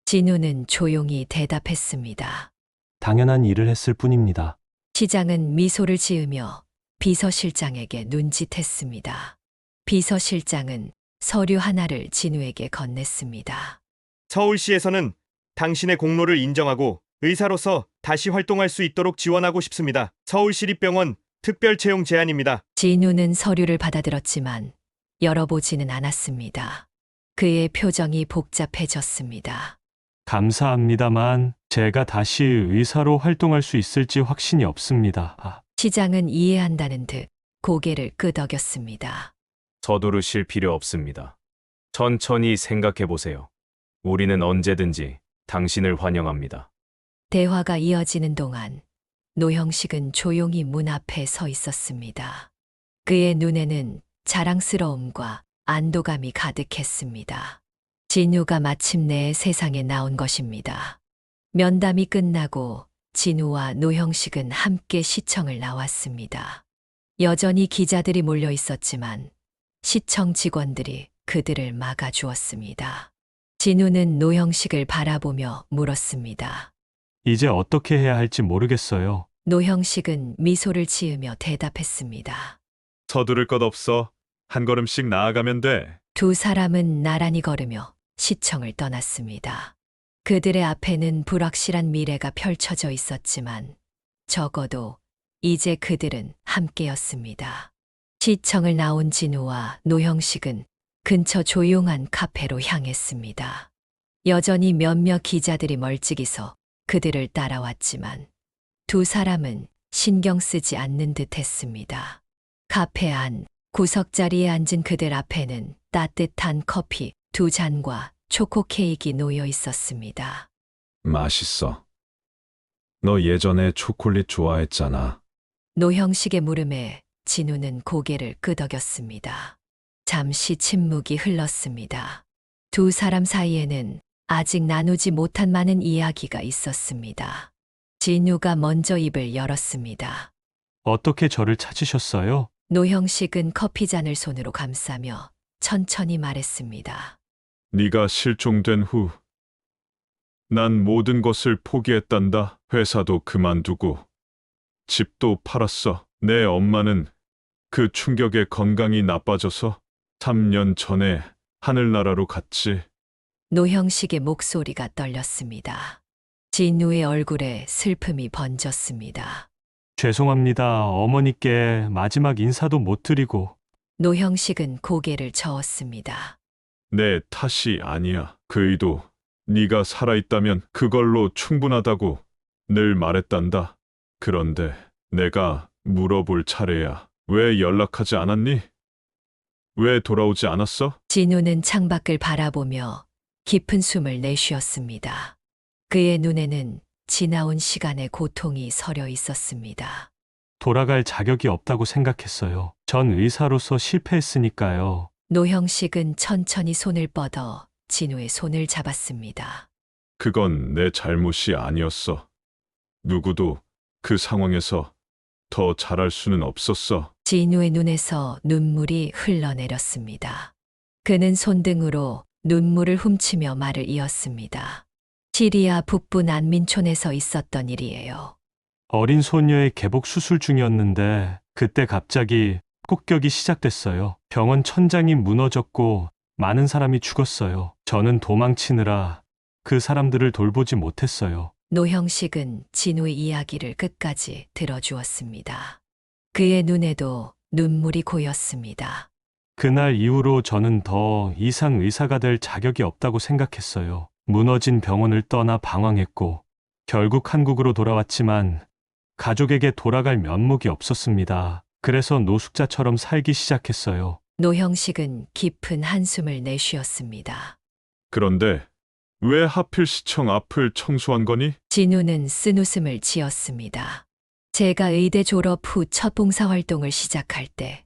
진우는 조용히 대답했습니다. 당연한 일을 했을 뿐입니다. 시장은 미소를 지으며 비서실장에게 눈짓했습니다. 비서실장은 서류 하나를 진우에게 건넸습니다. 서울시에서는 당신의 공로를 인정하고 의사로서 다시 활동할 수 있도록 지원하고 싶습니다. 서울시립병원 특별 채용 제안입니다. 진우는 서류를 받아들었지만 열어보지는 않았습니다. 그의 표정이 복잡해졌습니다. 감사합니다만 제가 다시 의사로 활동할 수 있을지 확신이 없습니다. 시장은 이해한다는 듯 고개를 끄덕였습니다. 서두르실 필요 없습니다. 천천히 생각해 보세요. 우리는 언제든지 당신을 환영합니다. 대화가 이어지는 동안 노형식은 조용히 문 앞에 서 있었습니다. 그의 눈에는 자랑스러움과 안도감이 가득했습니다. 진우가 마침내 세상에 나온 것입니다. 면담이 끝나고 진우와 노형식은 함께 시청을 나왔습니다. 여전히 기자들이 몰려 있었지만 시청 직원들이 그들을 막아주었습니다. 진우는 노형식을 바라보며 물었습니다. 이제 어떻게 해야 할지 모르겠어요. 노형식은 미소를 지으며 대답했습니다. 서두를 것 없어. 한 걸음씩 나아가면 돼. 두 사람은 나란히 걸으며 시청을 떠났습니다. 그들의 앞에는 불확실한 미래가 펼쳐져 있었지만 적어도 이제 그들은 함께였습니다. 시청을 나온 진우와 노형식은 근처 조용한 카페로 향했습니다. 여전히 몇몇 기자들이 멀찍이 서 그들을 따라왔지만 두 사람은 신경 쓰지 않는 듯 했습니다. 카페 안 구석자리에 앉은 그들 앞에는 따뜻한 커피 2잔과 초코 케이크가 놓여 있었습니다. 맛있어. 너 예전에 초콜릿 좋아했잖아. 노형식의 물음에 진우는 고개를 끄덕였습니다. 잠시 침묵이 흘렀습니다. 두 사람 사이에는 아직 나누지 못한 많은 이야기가 있었습니다. 진우가 먼저 입을 열었습니다. 어떻게 저를 찾으셨어요? 노형식은 커피잔을 손으로 감싸며 천천히 말했습니다. 네가 실종된 후 난 모든 것을 포기했단다. 회사도 그만두고 집도 팔았어. 내 엄마는 그 충격에 건강이 나빠져서 3년 전에 하늘나라로 갔지. 노형식의 목소리가 떨렸습니다. 진우의 얼굴에 슬픔이 번졌습니다. 죄송합니다. 어머니께 마지막 인사도 못 드리고. 노형식은 고개를 저었습니다. 내 탓이 아니야. 그 의도 네가 살아있다면 그걸로 충분하다고 늘 말했단다. 그런데 내가 물어볼 차례야. 왜 연락하지 않았니? 왜 돌아오지 않았어? 진우는 창밖을 바라보며 깊은 숨을 내쉬었습니다. 그의 눈에는 지나온 시간의 고통이 서려 있었습니다. 돌아갈 자격이 없다고 생각했어요. 전 의사로서 실패했으니까요. 노형식은 천천히 손을 뻗어 진우의 손을 잡았습니다. 그건 내 잘못이 아니었어. 누구도 그 상황에서 더 잘할 수는 없었어. 진우의 눈에서 눈물이 흘러내렸습니다. 그는 손등으로 눈물을 훔치며 말을 이었습니다. 시리아 북부 난민촌에서 있었던 일이에요. 어린 소녀의 개복 수술 중이었는데 그때 갑자기 폭격이 시작됐어요. 병원 천장이 무너졌고 많은 사람이 죽었어요. 저는 도망치느라 그 사람들을 돌보지 못했어요. 노형식은 진우의 이야기를 끝까지 들어주었습니다. 그의 눈에도 눈물이 고였습니다. 그날 이후로 저는 더 이상 의사가 될 자격이 없다고 생각했어요. 무너진 병원을 떠나 방황했고 결국 한국으로 돌아왔지만 가족에게 돌아갈 면목이 없었습니다. 그래서 노숙자처럼 살기 시작했어요. 노형식은 깊은 한숨을 내쉬었습니다. 그런데 왜 하필 시청 앞을 청소한 거니? 진우는 쓴웃음을 지었습니다. 제가 의대 졸업 후 첫 봉사활동을 시작할 때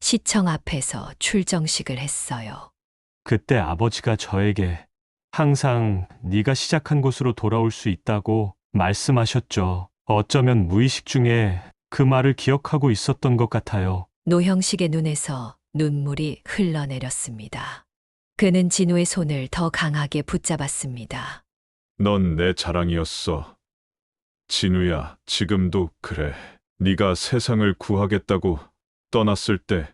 시청 앞에서 출정식을 했어요. 그때 아버지가 저에게 항상 네가 시작한 곳으로 돌아올 수 있다고 말씀하셨죠. 어쩌면 무의식 중에 그 말을 기억하고 있었던 것 같아요. 노형식의 눈에서 눈물이 흘러내렸습니다. 그는 진우의 손을 더 강하게 붙잡았습니다. 넌 내 자랑이었어. 진우야, 지금도 그래. 네가 세상을 구하겠다고 떠났을 때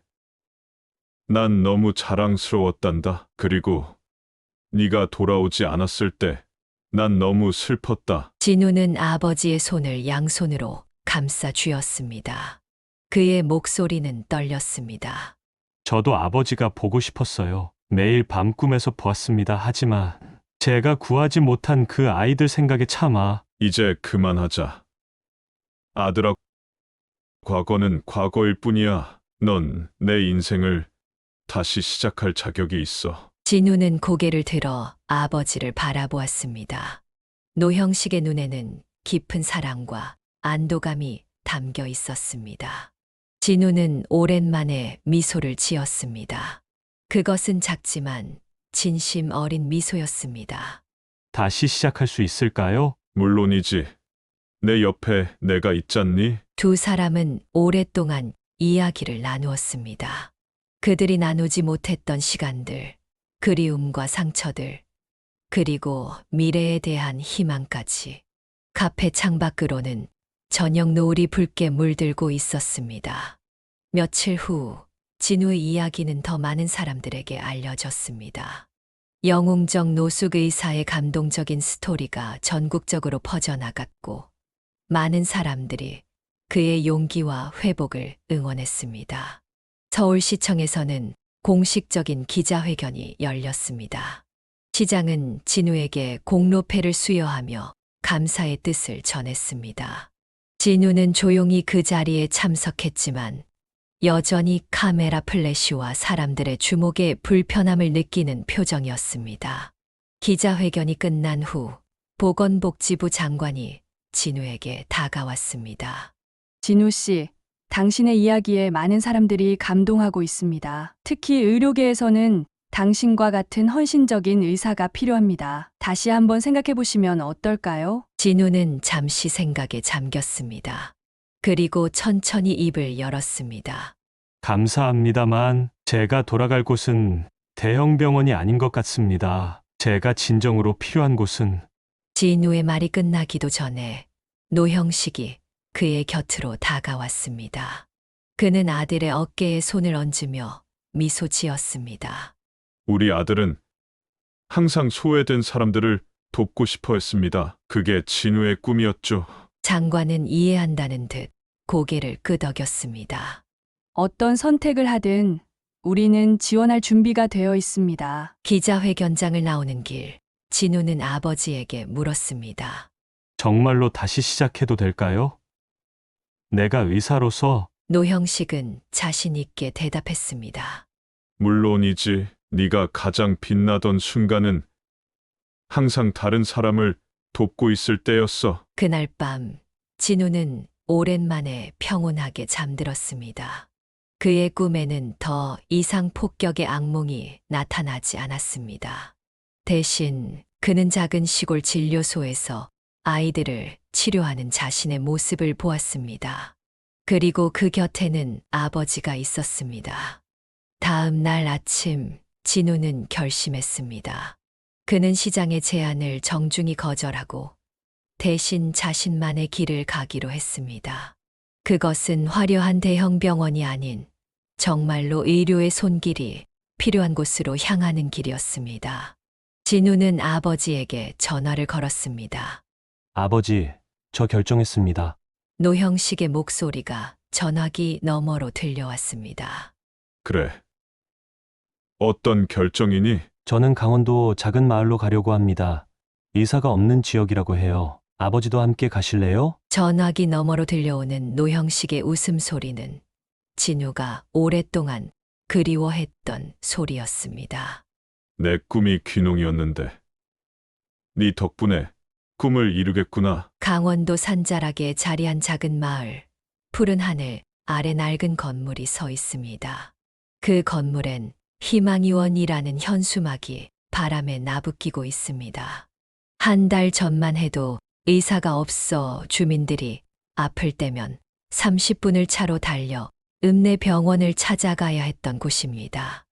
난 너무 자랑스러웠단다. 그리고 네가 돌아오지 않았을 때 난 너무 슬펐다. 진우는 아버지의 손을 양손으로 감싸 쥐었습니다. 그의 목소리는 떨렸습니다. 저도 아버지가 보고 싶었어요. 매일 밤 꿈에서 보았습니다. 하지만 제가 구하지 못한 그 아이들 생각에 참아. 이제 그만하자. 아들아, 과거는 과거일 뿐이야. 넌 내 인생을 다시 시작할 자격이 있어. 진우는 고개를 들어 아버지를 바라보았습니다. 노형식의 눈에는 깊은 사랑과 안도감이 담겨 있었습니다. 진우는 오랜만에 미소를 지었습니다. 그것은 작지만 진심 어린 미소였습니다. 다시 시작할 수 있을까요? 물론이지. 내 옆에 내가 있잖니? 두 사람은 오랫동안 이야기를 나누었습니다. 그들이 나누지 못했던 시간들, 그리움과 상처들, 그리고 미래에 대한 희망까지. 카페 창밖으로는 저녁 노을이 붉게 물들고 있었습니다. 며칠 후 진우의 이야기는 더 많은 사람들에게 알려졌습니다. 영웅적 노숙 의사의 감동적인 스토리가 전국적으로 퍼져나갔고 많은 사람들이 그의 용기와 회복을 응원했습니다. 서울시청에서는 공식적인 기자회견이 열렸습니다. 시장은 진우에게 공로패를 수여하며 감사의 뜻을 전했습니다. 진우는 조용히 그 자리에 참석했지만 여전히 카메라 플래시와 사람들의 주목에 불편함을 느끼는 표정이었습니다. 기자회견이 끝난 후 보건복지부 장관이 진우에게 다가왔습니다. 진우 씨, 당신의 이야기에 많은 사람들이 감동하고 있습니다. 특히 의료계에서는 당신과 같은 헌신적인 의사가 필요합니다. 다시 한번 생각해 보시면 어떨까요? 진우는 잠시 생각에 잠겼습니다. 그리고 천천히 입을 열었습니다. 감사합니다만 제가 돌아갈 곳은 대형 병원이 아닌 것 같습니다. 제가 진정으로 필요한 곳은 진우의 말이 끝나기도 전에 노형식이 그의 곁으로 다가왔습니다. 그는 아들의 어깨에 손을 얹으며 미소 지었습니다. 우리 아들은 항상 소외된 사람들을 돕고 싶어 했습니다. 그게 진우의 꿈이었죠. 장관은 이해한다는 듯 고개를 끄덕였습니다. 어떤 선택을 하든 우리는 지원할 준비가 되어 있습니다. 기자회견장을 나오는 길, 진우는 아버지에게 물었습니다. 정말로 다시 시작해도 될까요? 내가 의사로서 노형식은 자신 있게 대답했습니다. 물론이지. 네가 가장 빛나던 순간은 항상 다른 사람을 돕고 있을 때였어. 그날 밤 진우는 오랜만에 평온하게 잠들었습니다. 그의 꿈에는 더 이상 폭격의 악몽이 나타나지 않았습니다. 대신 그는 작은 시골 진료소에서 아이들을 치료하는 자신의 모습을 보았습니다. 그리고 그 곁에는 아버지가 있었습니다. 다음 날 아침 진우는 결심했습니다. 그는 시장의 제안을 정중히 거절하고 대신 자신만의 길을 가기로 했습니다. 그것은 화려한 대형 병원이 아닌 정말로 의료의 손길이 필요한 곳으로 향하는 길이었습니다. 진우는 아버지에게 전화를 걸었습니다. 아버지, 저 결정했습니다. 노형식의 목소리가 전화기 너머로 들려왔습니다. 그래. 어떤 결정이니? 저는 강원도 작은 마을로 가려고 합니다. 의사가 없는 지역이라고 해요. 아버지도 함께 가실래요? 전화기 너머로 들려오는 노형식의 웃음소리는 진우가 오랫동안 그리워했던 소리였습니다. 내 꿈이 귀농이었는데 네 덕분에 꿈을 이루겠구나. 강원도 산자락에 자리한 작은 마을, 푸른 하늘 아래 낡은 건물이 서 있습니다. 그 건물엔 희망의원이라는 현수막이 바람에 나부끼고 있습니다. 한 달 전만 해도 의사가 없어 주민들이 아플 때면 30분을 차로 달려 읍내 병원을 찾아가야 했던 곳입니다.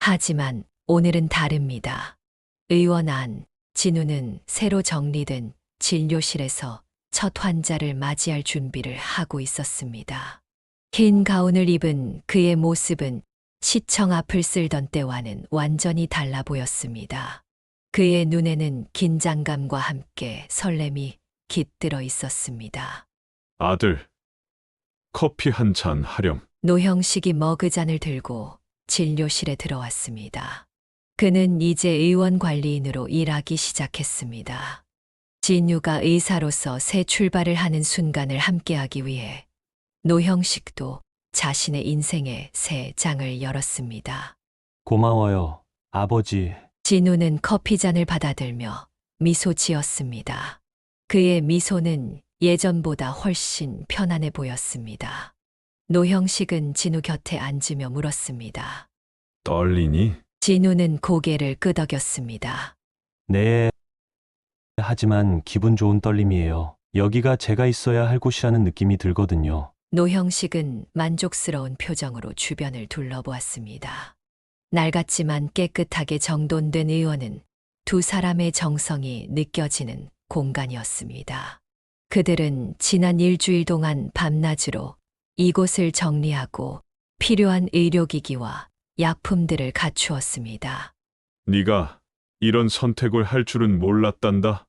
하지만 오늘은 다릅니다. 의원 안 진우는 새로 정리된 진료실에서 첫 환자를 맞이할 준비를 하고 있었습니다. 흰 가운을 입은 그의 모습은 시청 앞을 쓸던 때와는 완전히 달라 보였습니다. 그의 눈에는 긴장감과 함께 설렘이 깃들어 있었습니다. 아들, 커피 한 잔 하렴. 노형식이 머그잔을 들고 진료실에 들어왔습니다. 그는 이제 의원 관리인으로 일하기 시작했습니다. 진유가 의사로서 새 출발을 하는 순간을 함께하기 위해 노형식도 자신의 인생의 새 장을 열었습니다. 고마워요, 아버지. 진우는 커피잔을 받아들며 미소 지었습니다. 그의 미소는 예전보다 훨씬 편안해 보였습니다. 노형식은 진우 곁에 앉으며 물었습니다. 떨리니? 진우는 고개를 끄덕였습니다. 네. 하지만 기분 좋은 떨림이에요. 여기가 제가 있어야 할 곳이라는 느낌이 들거든요. 노형식은 만족스러운 표정으로 주변을 둘러보았습니다. 낡았지만 깨끗하게 정돈된 의원은 두 사람의 정성이 느껴지는 공간이었습니다. 그들은 지난 일주일 동안 밤낮으로 이곳을 정리하고 필요한 의료기기와 약품들을 갖추었습니다. 네가 이런 선택을 할 줄은 몰랐단다.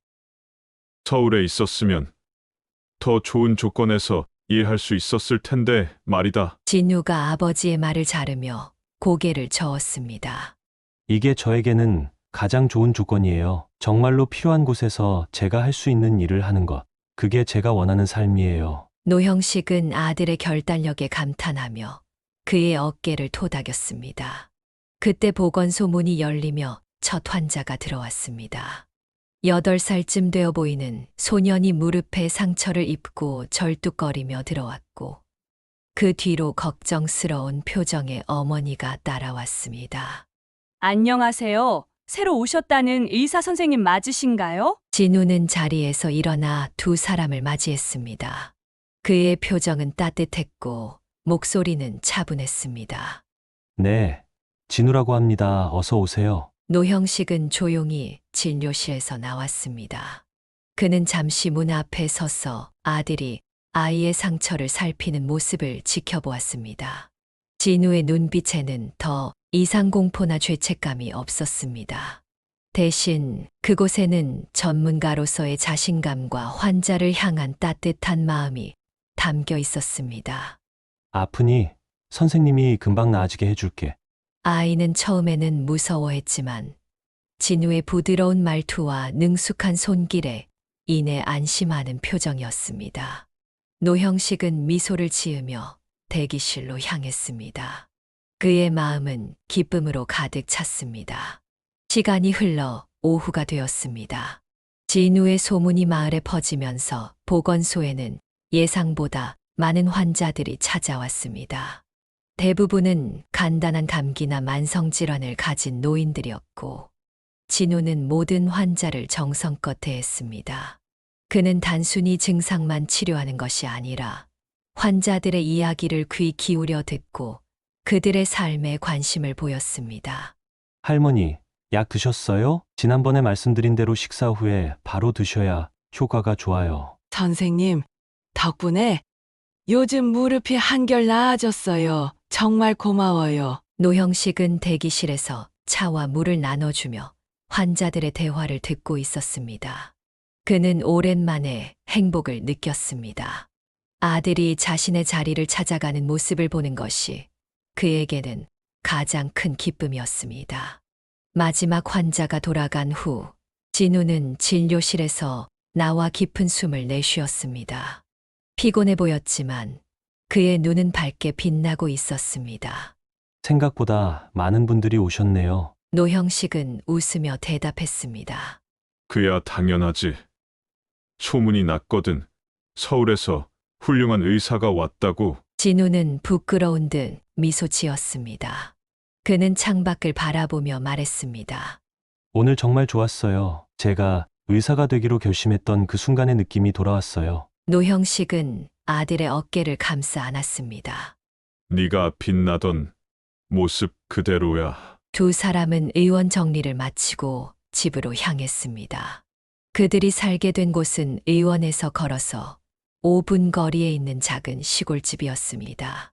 서울에 있었으면 더 좋은 조건에서 일할 수 있었을 텐데 말이다. 진우가 아버지의 말을 자르며 고개를 저었습니다. 이게 저에게는 가장 좋은 조건이에요. 정말로 필요한 곳에서 제가 할 수 있는 일을 하는 것. 그게 제가 원하는 삶이에요. 노형식은 아들의 결단력에 감탄하며 그의 어깨를 토닥였습니다. 그때 보건소 문이 열리며 첫 환자가 들어왔습니다. 8살쯤 되어 보이는 소년이 무릎에 상처를 입고 절뚝거리며 들어왔고 그 뒤로 걱정스러운 표정의 어머니가 따라왔습니다. 안녕하세요. 새로 오셨다는 의사 선생님 맞으신가요? 진우는 자리에서 일어나 두 사람을 맞이했습니다. 그의 표정은 따뜻했고 목소리는 차분했습니다. 네, 진우라고 합니다. 어서 오세요. 노형식은 조용히 진료실에서 나왔습니다. 그는 잠시 문 앞에 서서 아들이 아이의 상처를 살피는 모습을 지켜보았습니다. 진우의 눈빛에는 더 이상 공포나 죄책감이 없었습니다. 대신 그곳에는 전문가로서의 자신감과 환자를 향한 따뜻한 마음이 담겨 있었습니다. 아프니 선생님이 금방 나아지게 해줄게. 아이는 처음에는 무서워했지만 진우의 부드러운 말투와 능숙한 손길에 이내 안심하는 표정이었습니다. 노형식은 미소를 지으며 대기실로 향했습니다. 그의 마음은 기쁨으로 가득 찼습니다. 시간이 흘러 오후가 되었습니다. 진우의 소문이 마을에 퍼지면서 보건소에는 예상보다 많은 환자들이 찾아왔습니다. 대부분은 간단한 감기나 만성질환을 가진 노인들이었고 진우는 모든 환자를 정성껏 대했습니다. 그는 단순히 증상만 치료하는 것이 아니라 환자들의 이야기를 귀 기울여 듣고 그들의 삶에 관심을 보였습니다. 할머니, 약 드셨어요? 지난번에 말씀드린 대로 식사 후에 바로 드셔야 효과가 좋아요. 선생님, 덕분에 요즘 무릎이 한결 나아졌어요. 정말 고마워요. 노형식은 대기실에서 차와 물을 나눠주며 환자들의 대화를 듣고 있었습니다. 그는 오랜만에 행복을 느꼈습니다. 아들이 자신의 자리를 찾아가는 모습을 보는 것이 그에게는 가장 큰 기쁨이었습니다. 마지막 환자가 돌아간 후 진우는 진료실에서 나와 깊은 숨을 내쉬었습니다. 피곤해 보였지만 그의 눈은 밝게 빛나고 있었습니다. 생각보다 많은 분들이 오셨네요. 노형식은 웃으며 대답했습니다. 그야 당연하지. 소문이 났거든. 서울에서 훌륭한 의사가 왔다고. 진우는 부끄러운 듯 미소 지었습니다. 그는 창밖을 바라보며 말했습니다. 오늘 정말 좋았어요. 제가 의사가 되기로 결심했던 그 순간의 느낌이 돌아왔어요. 노형식은 아들의 어깨를 감싸 안았습니다. 네가 빛나던 모습 그대로야. 두 사람은 의원 정리를 마치고 집으로 향했습니다. 그들이 살게 된 곳은 의원에서 걸어서 5분 거리에 있는 작은 시골집이었습니다.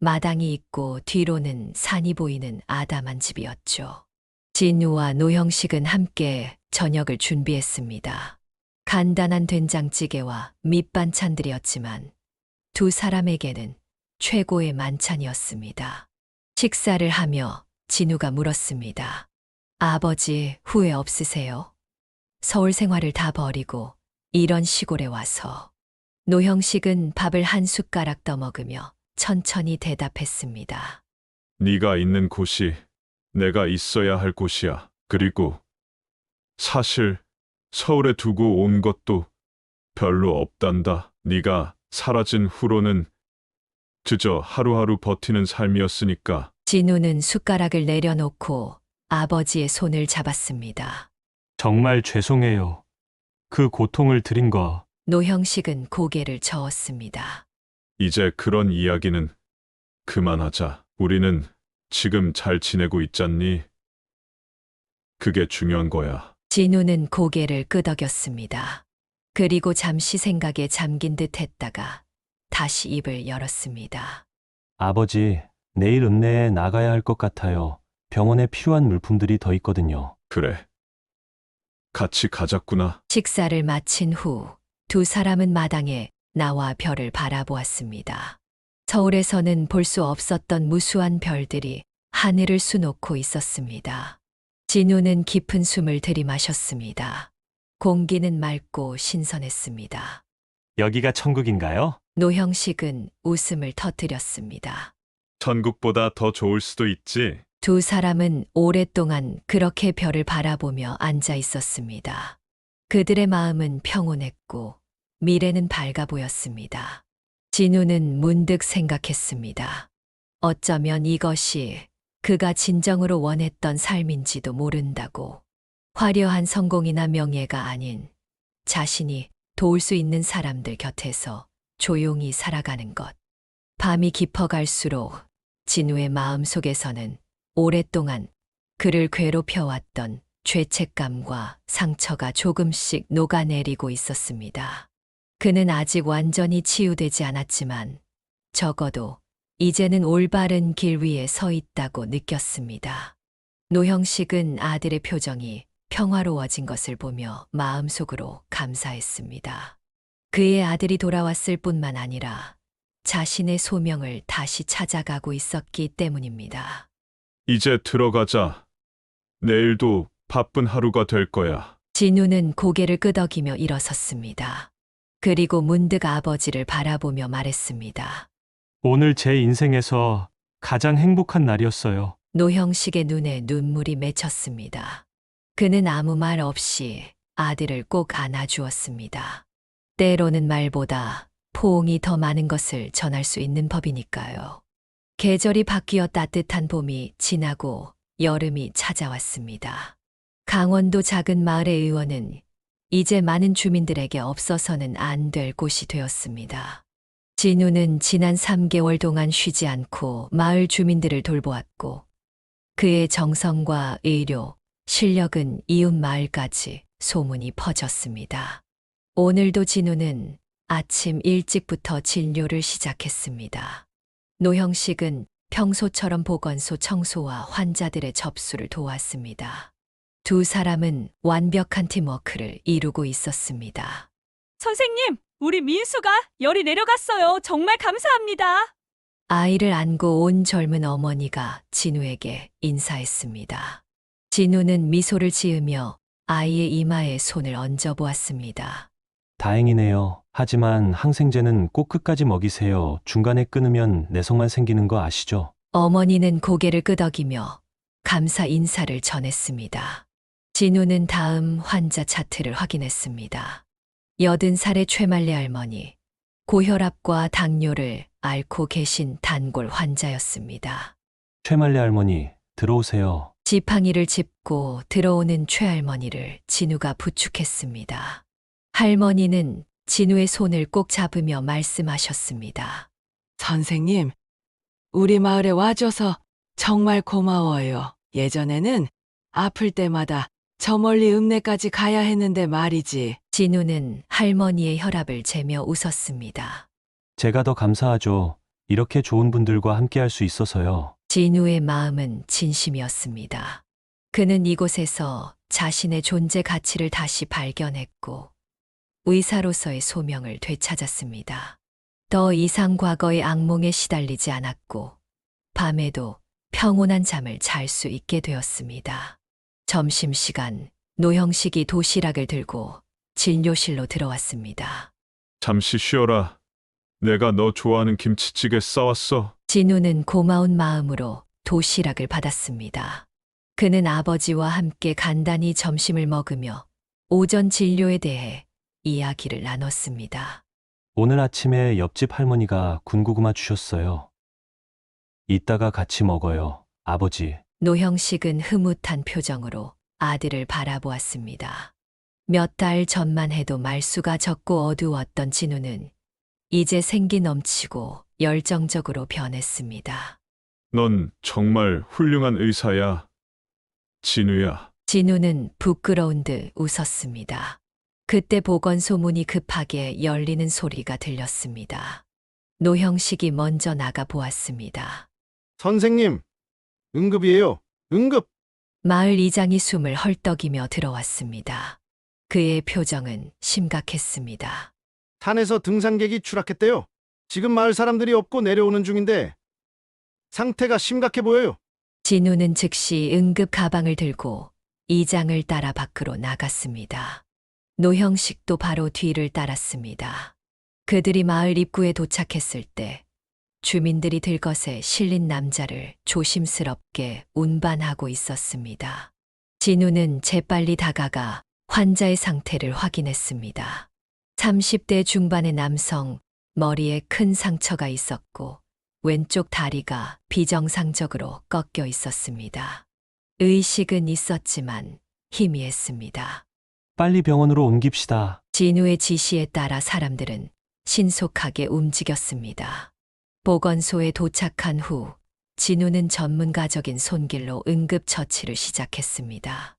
마당이 있고 뒤로는 산이 보이는 아담한 집이었죠. 진우와 노형식은 함께 저녁을 준비했습니다. 간단한 된장찌개와 밑반찬들이었지만 두 사람에게는 최고의 만찬이었습니다. 식사를 하며 진우가 물었습니다. 아버지 후회 없으세요? 서울 생활을 다 버리고 이런 시골에 와서. 노형식은 밥을 한 숟가락 떠먹으며 천천히 대답했습니다. 네가 있는 곳이 내가 있어야 할 곳이야. 그리고 사실 서울에 두고 온 것도 별로 없단다. 네가 사라진 후로는 그저 하루하루 버티는 삶이었으니까. 진우는 숟가락을 내려놓고 아버지의 손을 잡았습니다. 정말 죄송해요. 그 고통을 드린 거. 노형식은 고개를 저었습니다. 이제 그런 이야기는 그만하자. 우리는 지금 잘 지내고 있잖니? 그게 중요한 거야. 진우는 고개를 끄덕였습니다. 그리고 잠시 생각에 잠긴 듯 했다가 다시 입을 열었습니다. 아버지, 내일 읍내에 나가야 할 것 같아요. 병원에 필요한 물품들이 더 있거든요. 그래. 같이 가자꾸나. 식사를 마친 후 두 사람은 마당에 나와 별을 바라보았습니다. 서울에서는 볼 수 없었던 무수한 별들이 하늘을 수놓고 있었습니다. 진우는 깊은 숨을 들이마셨습니다. 공기는 맑고 신선했습니다. 여기가 천국인가요? 노형식은 웃음을 터뜨렸습니다. 천국보다 더 좋을 수도 있지. 두 사람은 오랫동안 그렇게 별을 바라보며 앉아 있었습니다. 그들의 마음은 평온했고 미래는 밝아 보였습니다. 진우는 문득 생각했습니다. 어쩌면 이것이 그가 진정으로 원했던 삶인지도 모른다고. 화려한 성공이나 명예가 아닌 자신이 도울 수 있는 사람들 곁에서 조용히 살아가는 것. 밤이 깊어갈수록 진우의 마음 속에서는 오랫동안 그를 괴롭혀왔던 죄책감과 상처가 조금씩 녹아내리고 있었습니다. 그는 아직 완전히 치유되지 않았지만 적어도 이제는 올바른 길 위에 서 있다고 느꼈습니다. 노형식은 아들의 표정이 평화로워진 것을 보며 마음속으로 감사했습니다. 그의 아들이 돌아왔을 뿐만 아니라 자신의 소명을 다시 찾아가고 있었기 때문입니다. 이제 들어가자. 내일도 바쁜 하루가 될 거야. 진우는 고개를 끄덕이며 일어섰습니다. 그리고 문득 아버지를 바라보며 말했습니다. 오늘 제 인생에서 가장 행복한 날이었어요. 노형식의 눈에 눈물이 맺혔습니다. 그는 아무 말 없이 아들을 꼭 안아주었습니다. 때로는 말보다 포옹이 더 많은 것을 전할 수 있는 법이니까요. 계절이 바뀌어 따뜻한 봄이 지나고 여름이 찾아왔습니다. 강원도 작은 마을의 의원은 이제 많은 주민들에게 없어서는 안 될 곳이 되었습니다. 진우는 지난 3개월 동안 쉬지 않고 마을 주민들을 돌보았고 그의 정성과 의료, 실력은 이웃 마을까지 소문이 퍼졌습니다. 오늘도 진우는 아침 일찍부터 진료를 시작했습니다. 노형식은 평소처럼 보건소 청소와 환자들의 접수를 도왔습니다. 두 사람은 완벽한 팀워크를 이루고 있었습니다. 선생님, 우리 민수가 열이 내려갔어요. 정말 감사합니다. 아이를 안고 온 젊은 어머니가 진우에게 인사했습니다. 진우는 미소를 지으며 아이의 이마에 손을 얹어 보았습니다. 다행이네요. 하지만 항생제는 꼭 끝까지 먹이세요. 중간에 끊으면 내성만 생기는 거 아시죠? 어머니는 고개를 끄덕이며 감사 인사를 전했습니다. 진우는 다음 환자 차트를 확인했습니다. 80살의 최말레 할머니, 고혈압과 당뇨를 앓고 계신 단골 환자였습니다. 최말레 할머니, 들어오세요. 지팡이를 짚고 들어오는 최할머니를 진우가 부축했습니다. 할머니는 진우의 손을 꼭 잡으며 말씀하셨습니다. 선생님, 우리 마을에 와줘서 정말 고마워요. 예전에는 아플 때마다 저 멀리 읍내까지 가야 했는데 말이지. 진우는 할머니의 혈압을 재며 웃었습니다. 제가 더 감사하죠. 이렇게 좋은 분들과 함께 할 수 있어서요. 진우의 마음은 진심이었습니다. 그는 이곳에서 자신의 존재 가치를 다시 발견했고 의사로서의 소명을 되찾았습니다. 더 이상 과거의 악몽에 시달리지 않았고 밤에도 평온한 잠을 잘 수 있게 되었습니다. 점심시간, 노형식이 도시락을 들고 진료실로 들어왔습니다. 잠시 쉬어라. 내가 너 좋아하는 김치찌개 싸왔어. 진우는 고마운 마음으로 도시락을 받았습니다. 그는 아버지와 함께 간단히 점심을 먹으며 오전 진료에 대해 이야기를 나눴습니다. 오늘 아침에 옆집 할머니가 군고구마 주셨어요. 이따가 같이 먹어요, 아버지. 노형식은 흐뭇한 표정으로 아들을 바라보았습니다. 몇 달 전만 해도 말수가 적고 어두웠던 진우는 이제 생기 넘치고 열정적으로 변했습니다. 넌 정말 훌륭한 의사야. 진우야. 진우는 부끄러운 듯 웃었습니다. 그때 보건소 문이 급하게 열리는 소리가 들렸습니다. 노형식이 먼저 나가 보았습니다. 선생님, 응급이에요. 응급. 마을 이장이 숨을 헐떡이며 들어왔습니다. 그의 표정은 심각했습니다. 산에서 등산객이 추락했대요. 지금 마을 사람들이 없고 내려오는 중인데 상태가 심각해 보여요. 진우는 즉시 응급 가방을 들고 이장을 따라 밖으로 나갔습니다. 노형식도 바로 뒤를 따랐습니다. 그들이 마을 입구에 도착했을 때 주민들이 들것에 실린 남자를 조심스럽게 운반하고 있었습니다. 진우는 재빨리 다가가 환자의 상태를 확인했습니다. 30대 중반의 남성, 머리에 큰 상처가 있었고 왼쪽 다리가 비정상적으로 꺾여 있었습니다. 의식은 있었지만 희미했습니다. 빨리 병원으로 옮깁시다. 진우의 지시에 따라 사람들은 신속하게 움직였습니다. 보건소에 도착한 후 진우는 전문가적인 손길로 응급처치를 시작했습니다.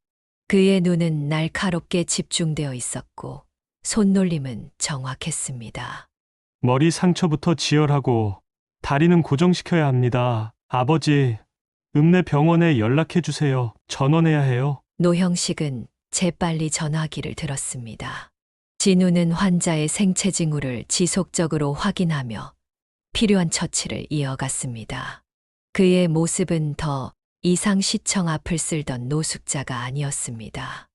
그의 눈은 날카롭게 집중되어 있었고 손놀림은 정확했습니다. 머리 상처부터 지혈하고 다리는 고정시켜야 합니다. 아버지, 읍내 병원에 연락해 주세요. 전원해야 해요. 노형식은 재빨리 전화기를 들었습니다. 진우는 환자의 생체 징후를 지속적으로 확인하며 필요한 처치를 이어갔습니다. 그의 모습은 더 이상 시청 앞을 쓸던 노숙자가 아니었습니다.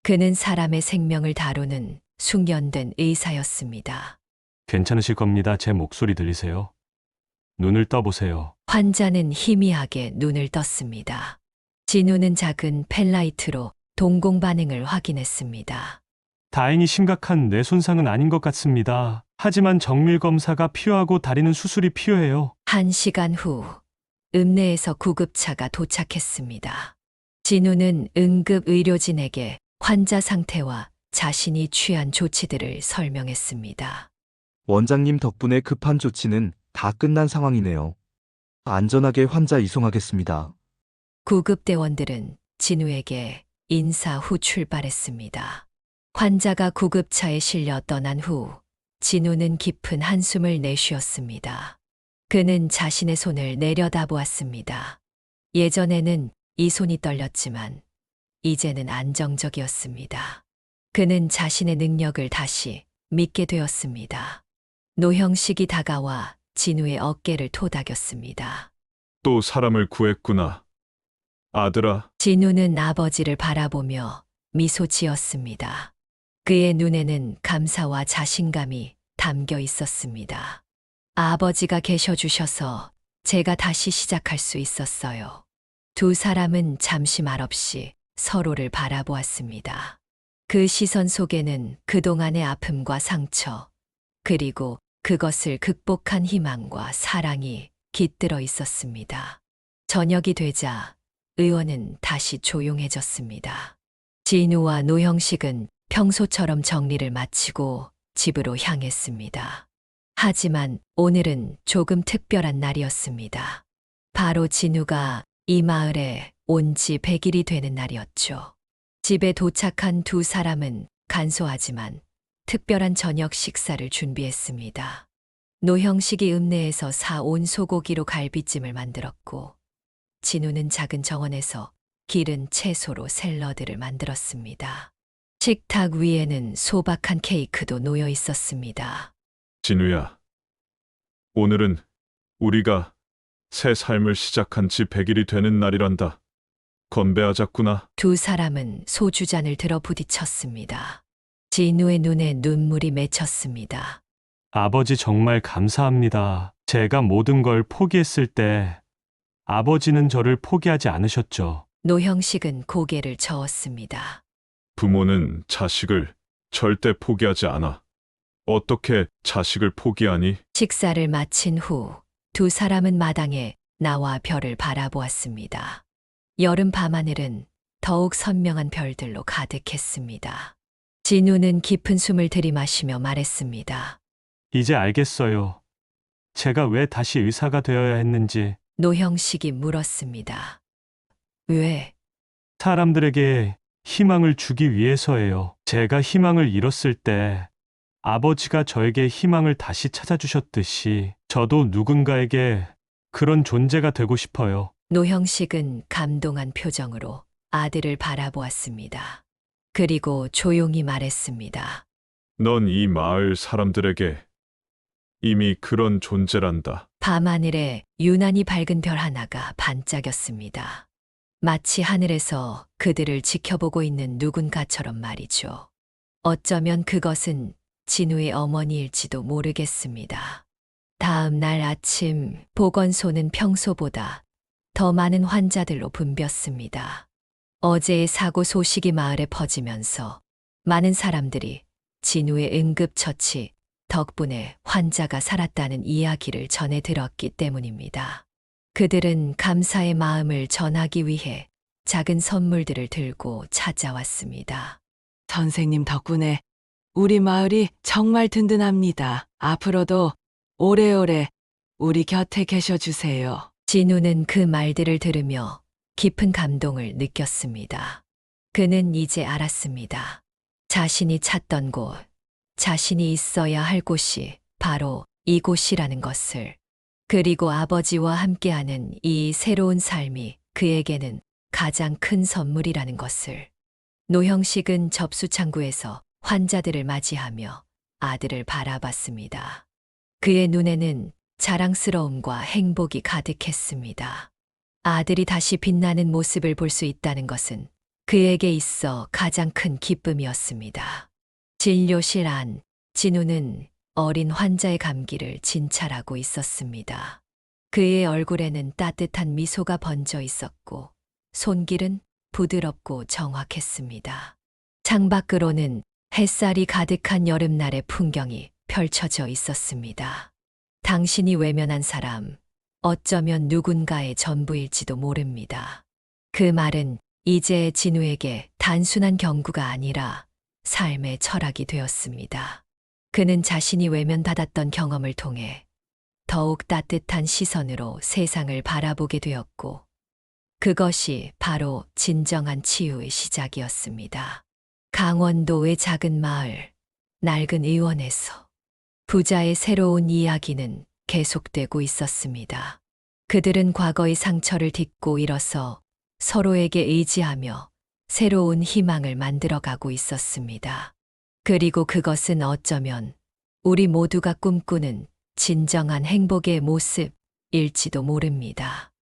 그는 사람의 생명을 다루는 숙련된 의사였습니다. 괜찮으실 겁니다. 제 목소리 들리세요? 눈을 떠보세요. 환자는 희미하게 눈을 떴습니다. 진우는 작은 펜라이트로 동공 반응을 확인했습니다. 다행히 심각한 뇌 손상은 아닌 것 같습니다. 하지만 정밀 검사가 필요하고 다리는 수술이 필요해요. 1시간 후 읍내에서 구급차가 도착했습니다. 진우는 응급 의료진에게 환자 상태와 자신이 취한 조치들을 설명했습니다. 원장님 덕분에 급한 조치는 다 끝난 상황이네요. 안전하게 환자 이송하겠습니다. 구급대원들은 진우에게 인사 후 출발했습니다. 환자가 구급차에 실려 떠난 후 진우는 깊은 한숨을 내쉬었습니다. 그는 자신의 손을 내려다보았습니다. 예전에는 이 손이 떨렸지만 이제는 안정적이었습니다. 그는 자신의 능력을 다시 믿게 되었습니다. 노형식이 다가와 진우의 어깨를 토닥였습니다. 또 사람을 구했구나. 아들아. 진우는 아버지를 바라보며 미소 지었습니다. 그의 눈에는 감사와 자신감이 담겨 있었습니다. 아버지가 계셔 주셔서 제가 다시 시작할 수 있었어요. 두 사람은 잠시 말없이 서로를 바라보았습니다. 그 시선 속에는 그동안의 아픔과 상처, 그리고 그것을 극복한 희망과 사랑이 깃들어 있었습니다. 저녁이 되자 의원은 다시 조용해졌습니다. 진우와 노형식은 평소처럼 정리를 마치고 집으로 향했습니다. 하지만 오늘은 조금 특별한 날이었습니다. 바로 진우가 이 마을에 온 지 100일이 되는 날이었죠. 집에 도착한 두 사람은 간소하지만 특별한 저녁 식사를 준비했습니다. 노형식이 읍내에서 사온 소고기로 갈비찜을 만들었고 진우는 작은 정원에서 기른 채소로 샐러드를 만들었습니다. 식탁 위에는 소박한 케이크도 놓여 있었습니다. 진우야. 오늘은 우리가 새 삶을 시작한 지 100일이 되는 날이란다. 건배하자꾸나. 두 사람은 소주잔을 들어 부딪혔습니다. 진우의 눈에 눈물이 맺혔습니다. 아버지 정말 감사합니다. 제가 모든 걸 포기했을 때 아버지는 저를 포기하지 않으셨죠. 노형식은 고개를 저었습니다. 부모는 자식을 절대 포기하지 않아. 어떻게 자식을 포기하니? 식사를 마친 후 두 사람은 마당에 나와 별을 바라보았습니다. 여름 밤하늘은 더욱 선명한 별들로 가득했습니다. 진우는 깊은 숨을 들이마시며 말했습니다. 이제 알겠어요. 제가 왜 다시 의사가 되어야 했는지. 노형식이 물었습니다. 왜? 사람들에게 희망을 주기 위해서예요. 제가 희망을 잃었을 때 아버지가 저에게 희망을 다시 찾아주셨듯이 저도 누군가에게 그런 존재가 되고 싶어요. 노형식은 감동한 표정으로 아들을 바라보았습니다. 그리고 조용히 말했습니다. 넌 이 마을 사람들에게 이미 그런 존재란다. 밤하늘에 유난히 밝은 별 하나가 반짝였습니다. 마치 하늘에서 그들을 지켜보고 있는 누군가처럼 말이죠. 어쩌면 그것은 진우의 어머니일지도 모르겠습니다. 다음 날 아침 보건소는 평소보다 더 많은 환자들로 붐볐습니다. 어제의 사고 소식이 마을에 퍼지면서 많은 사람들이 진우의 응급처치 덕분에 환자가 살았다는 이야기를 전해 들었기 때문입니다. 그들은 감사의 마음을 전하기 위해 작은 선물들을 들고 찾아왔습니다. 선생님 덕분에 우리 마을이 정말 든든합니다. 앞으로도 오래오래 우리 곁에 계셔 주세요. 진우는 그 말들을 들으며 깊은 감동을 느꼈습니다. 그는 이제 알았습니다. 자신이 찾던 곳, 자신이 있어야 할 곳이 바로 이곳이라는 것을. 그리고 아버지와 함께하는 이 새로운 삶이 그에게는 가장 큰 선물이라는 것을. 노형식은 접수창구에서 환자들을 맞이하며 아들을 바라봤습니다. 그의 눈에는 자랑스러움과 행복이 가득했습니다. 아들이 다시 빛나는 모습을 볼 수 있다는 것은 그에게 있어 가장 큰 기쁨이었습니다. 진료실 안, 진우는 어린 환자의 감기를 진찰하고 있었습니다. 그의 얼굴에는 따뜻한 미소가 번져 있었고 손길은 부드럽고 정확했습니다. 창밖으로는 햇살이 가득한 여름날의 풍경이 펼쳐져 있었습니다. 당신이 외면한 사람, 어쩌면 누군가의 전부일지도 모릅니다. 그 말은 이제 진우에게 단순한 경구가 아니라 삶의 철학이 되었습니다. 그는 자신이 외면받았던 경험을 통해 더욱 따뜻한 시선으로 세상을 바라보게 되었고, 그것이 바로 진정한 치유의 시작이었습니다. 강원도의 작은 마을, 낡은 의원에서 부자의 새로운 이야기는 계속되고 있었습니다. 그들은 과거의 상처를 딛고 일어서 서로에게 의지하며 새로운 희망을 만들어가고 있었습니다. 그리고 그것은 어쩌면 우리 모두가 꿈꾸는 진정한 행복의 모습일지도 모릅니다.